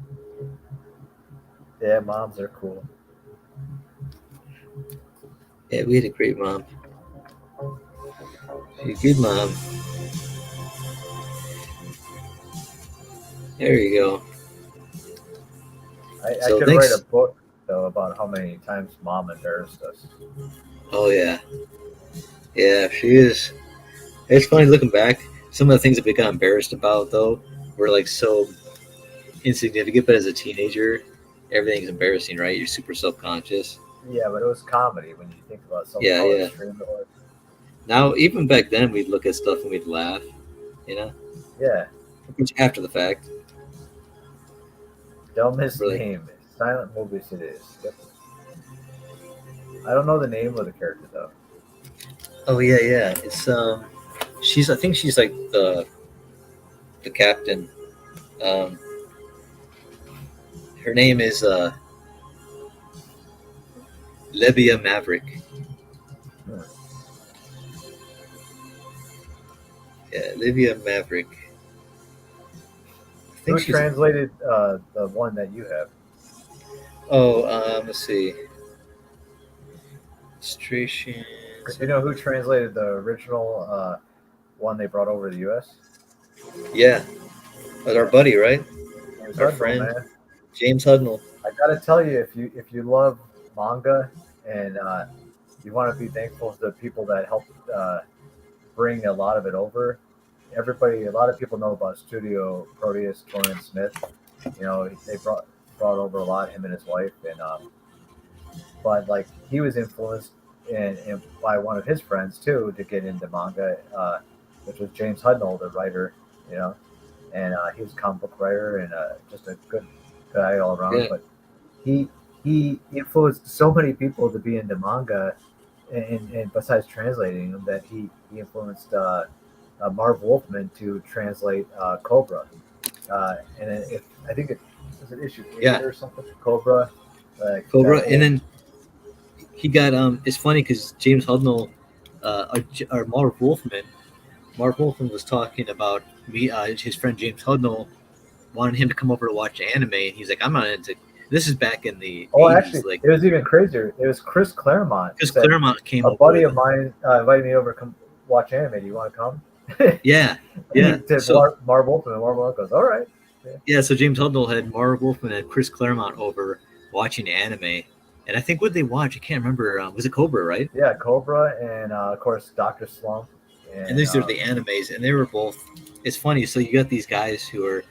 it. Yeah, moms are cool. Yeah, we had a great mom. She's a good mom. There you go. I So could write a thanks. book though about how many times mom embarrassed us. Oh yeah, yeah, she is. It's funny looking back. Some of the things that we got embarrassed about though were like so insignificant, but as a teenager, everything's embarrassing, right? You're super self conscious. Yeah, but it was comedy when you think about Yeah, how yeah. extreme it was. Now, even back then, we'd look at stuff and we'd laugh, you know, Yeah, which after the fact, dumbest we're like, name. Silent movies it is. Yep. I don't know the name of the character though. oh yeah, yeah. It's she's I think she's like the captain. Um, her name is Lebia Maverick. Hmm. Yeah, Livia Maverick. I think Who she's. translated the one that you have? Oh, let's see. Illustration. Because you know who translated the original one they brought over to the U.S. Yeah, that's our Yeah, buddy, right? James Our Hudnall, friend man. James Hudnall. I gotta tell you, if you love manga and you want to be thankful to the people that helped bring a lot of it over, a lot of people know about Studio Proteus, Torian Smith. You know, they brought over a lot, him and his wife, and but like he was influenced and by one of his friends too to get into manga, which was James Hudnall, the writer. You know, and he was a comic book writer and just a good guy all around. Yeah, But he he influenced so many people to be into manga, and besides translating them, that he influenced Marv Wolfman to translate Cobra, and if I think it was it issue 8 yeah, or something, Cobra, that Cobra. And whole then he got It's funny because James Hudnall, or Marv Wolfman. Marv Wolfman was talking about me. His friend James Hudnall wanted him to come over to watch anime, and he's like, "I'm not into." This is back in the oh, '80s, actually, like it was even crazier. It was Chris Claremont because said Claremont came a over buddy with of him. mine invited me over to come watch anime. Do you want to come? Yeah, He yeah. to So Marv Wolfman, and Marv Wolfman goes, all right. Yeah. yeah, so James Hudnall had Marv Wolfman and Chris Claremont over watching anime, and I think what they watch, I can't remember. Was it Cobra, right? Yeah, Cobra, and of course Doctor Slump, And and these are the animes, and they were both. It's funny. So you got these guys who are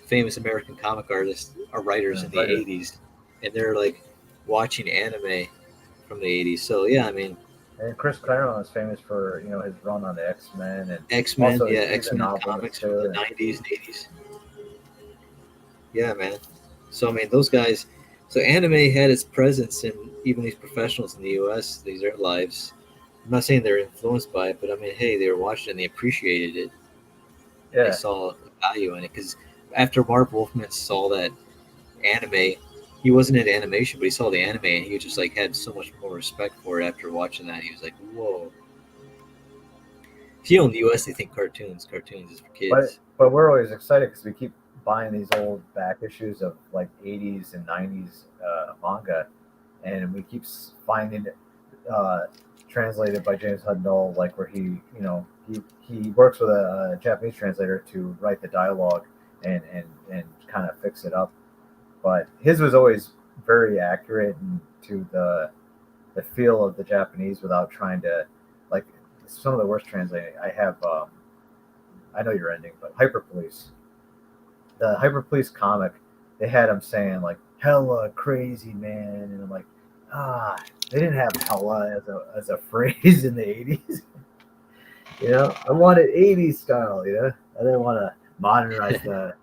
famous American comic artists or writers in the writer. '80s, and they're like watching anime from the '80s. So yeah, I mean And Chris Claremont is famous for his run on the X Men, and X Men, also yeah, he's a X Men novelist comics from the too. And '90s and '80s. Yeah, man. So I mean, those guys. So anime had its presence in even these professionals in the U.S. These are lives. I'm not saying they're influenced by it, but I mean, hey, they were watching it and they appreciated it. And they Yeah, saw the value in it because after Mark Wolfman saw that anime, he wasn't into animation, but he saw the anime and he just like had so much more respect for it after watching that. He was like, "Whoa!" You know, in the U.S., they think cartoons is for kids. but we're always excited because we keep buying these old back issues of like 80s and 90s manga, and we keep finding it translated by James Hudnall, like where he works with a Japanese translator to write the dialogue and kind of fix it up. But his was always very accurate and to the feel of the Japanese without trying to like some of the worst translating. I have I know you're ending, but Hyper Police, the Hyper Police comic, they had him saying like "hella crazy man," and I'm like, they didn't have "hella" as a phrase in the '80s. I wanted '80s style. I didn't want to modernize the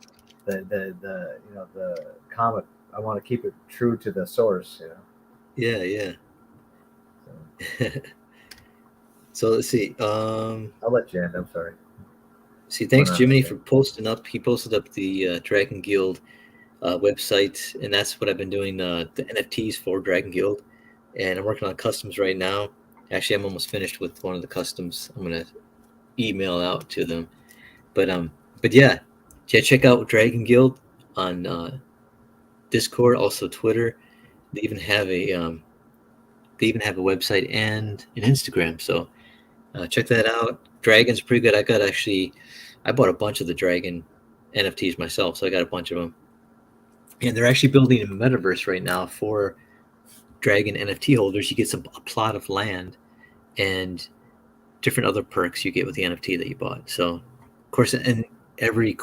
comic. I want to keep it true to the source. Yeah, yeah. So, So let's see. I'll let you end. I'm sorry. Thanks Went on a Jiminy for tangent. posting up. He posted up the Dragon Guild website, and that's what I've been doing the NFTs for Dragon Guild, and I'm working on customs right now. Actually, I'm almost finished with one of the customs. I'm gonna email out to them, but yeah, check out Dragon Guild on Discord, also Twitter. They even have a website and an Instagram. So check that out. Dragon's pretty good. I bought a bunch of the Dragon NFTs myself, so I got a bunch of them. And they're actually building a metaverse right now for Dragon NFT holders. You get a plot of land and different other perks you get with the NFT that you bought. So, of course, and every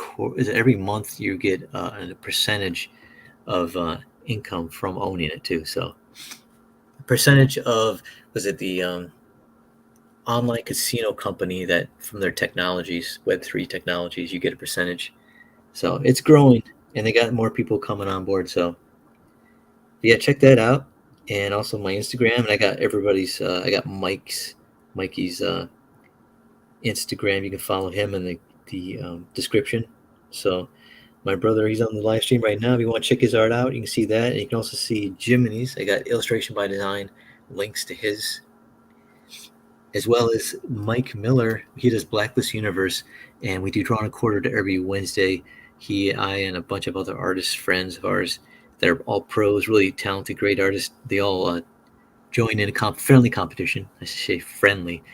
month you get a percentage of income from owning it too. So, percentage of was it the online casino company that from their technologies, Web3 technologies, you get a percentage. So it's growing, and they got more people coming on board. So yeah, check that out, and also my Instagram. And I got everybody's. I got Mikey's Instagram. You can follow him in the description. So my brother, he's on the live stream right now. If you want to check his art out, you can see that. And you can also see Jiminy's. I got illustration by design links to his, as well as Mike Miller. He does Blacklist Universe, and we do Drawn a Quarter to every Wednesday. I, and a bunch of other artists, friends of ours, that are all pros, really talented, great artists. They all join in a friendly competition. I should say friendly,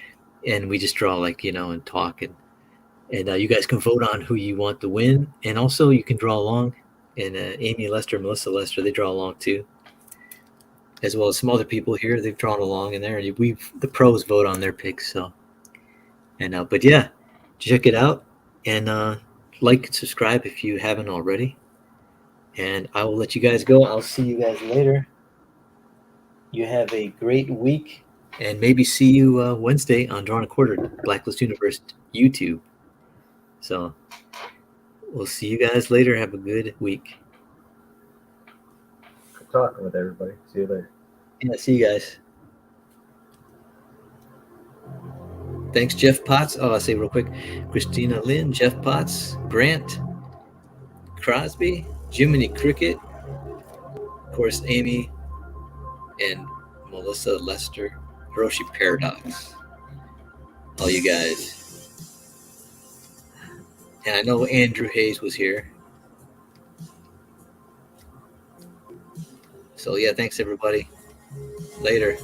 and we just draw and talk, and you guys can vote on who you want to win, and also you can draw along. And Amy Lester, Melissa Lester, they draw along too, as well as some other people here. They've drawn along in there, and the pros vote on their picks. So, and but yeah, check it out, and like and subscribe if you haven't already. And I will let you guys go. I'll see you guys later. You have a great week, and maybe see you Wednesday on Drawn a Quarter, Blacklist Universe YouTube. So we'll see you guys later. Have a good week. Good talking with everybody. See you later. Yeah, see you guys. Thanks, Jeff Potts. Oh, I'll say real quick, Christina Lynn, Jeff Potts, Grant Crosby, Jiminy Cricket, of course, Amy and Melissa Lester, Hiroshi Paradox, all you guys. And I know Andrew Hayes was here. So yeah, thanks everybody. Later.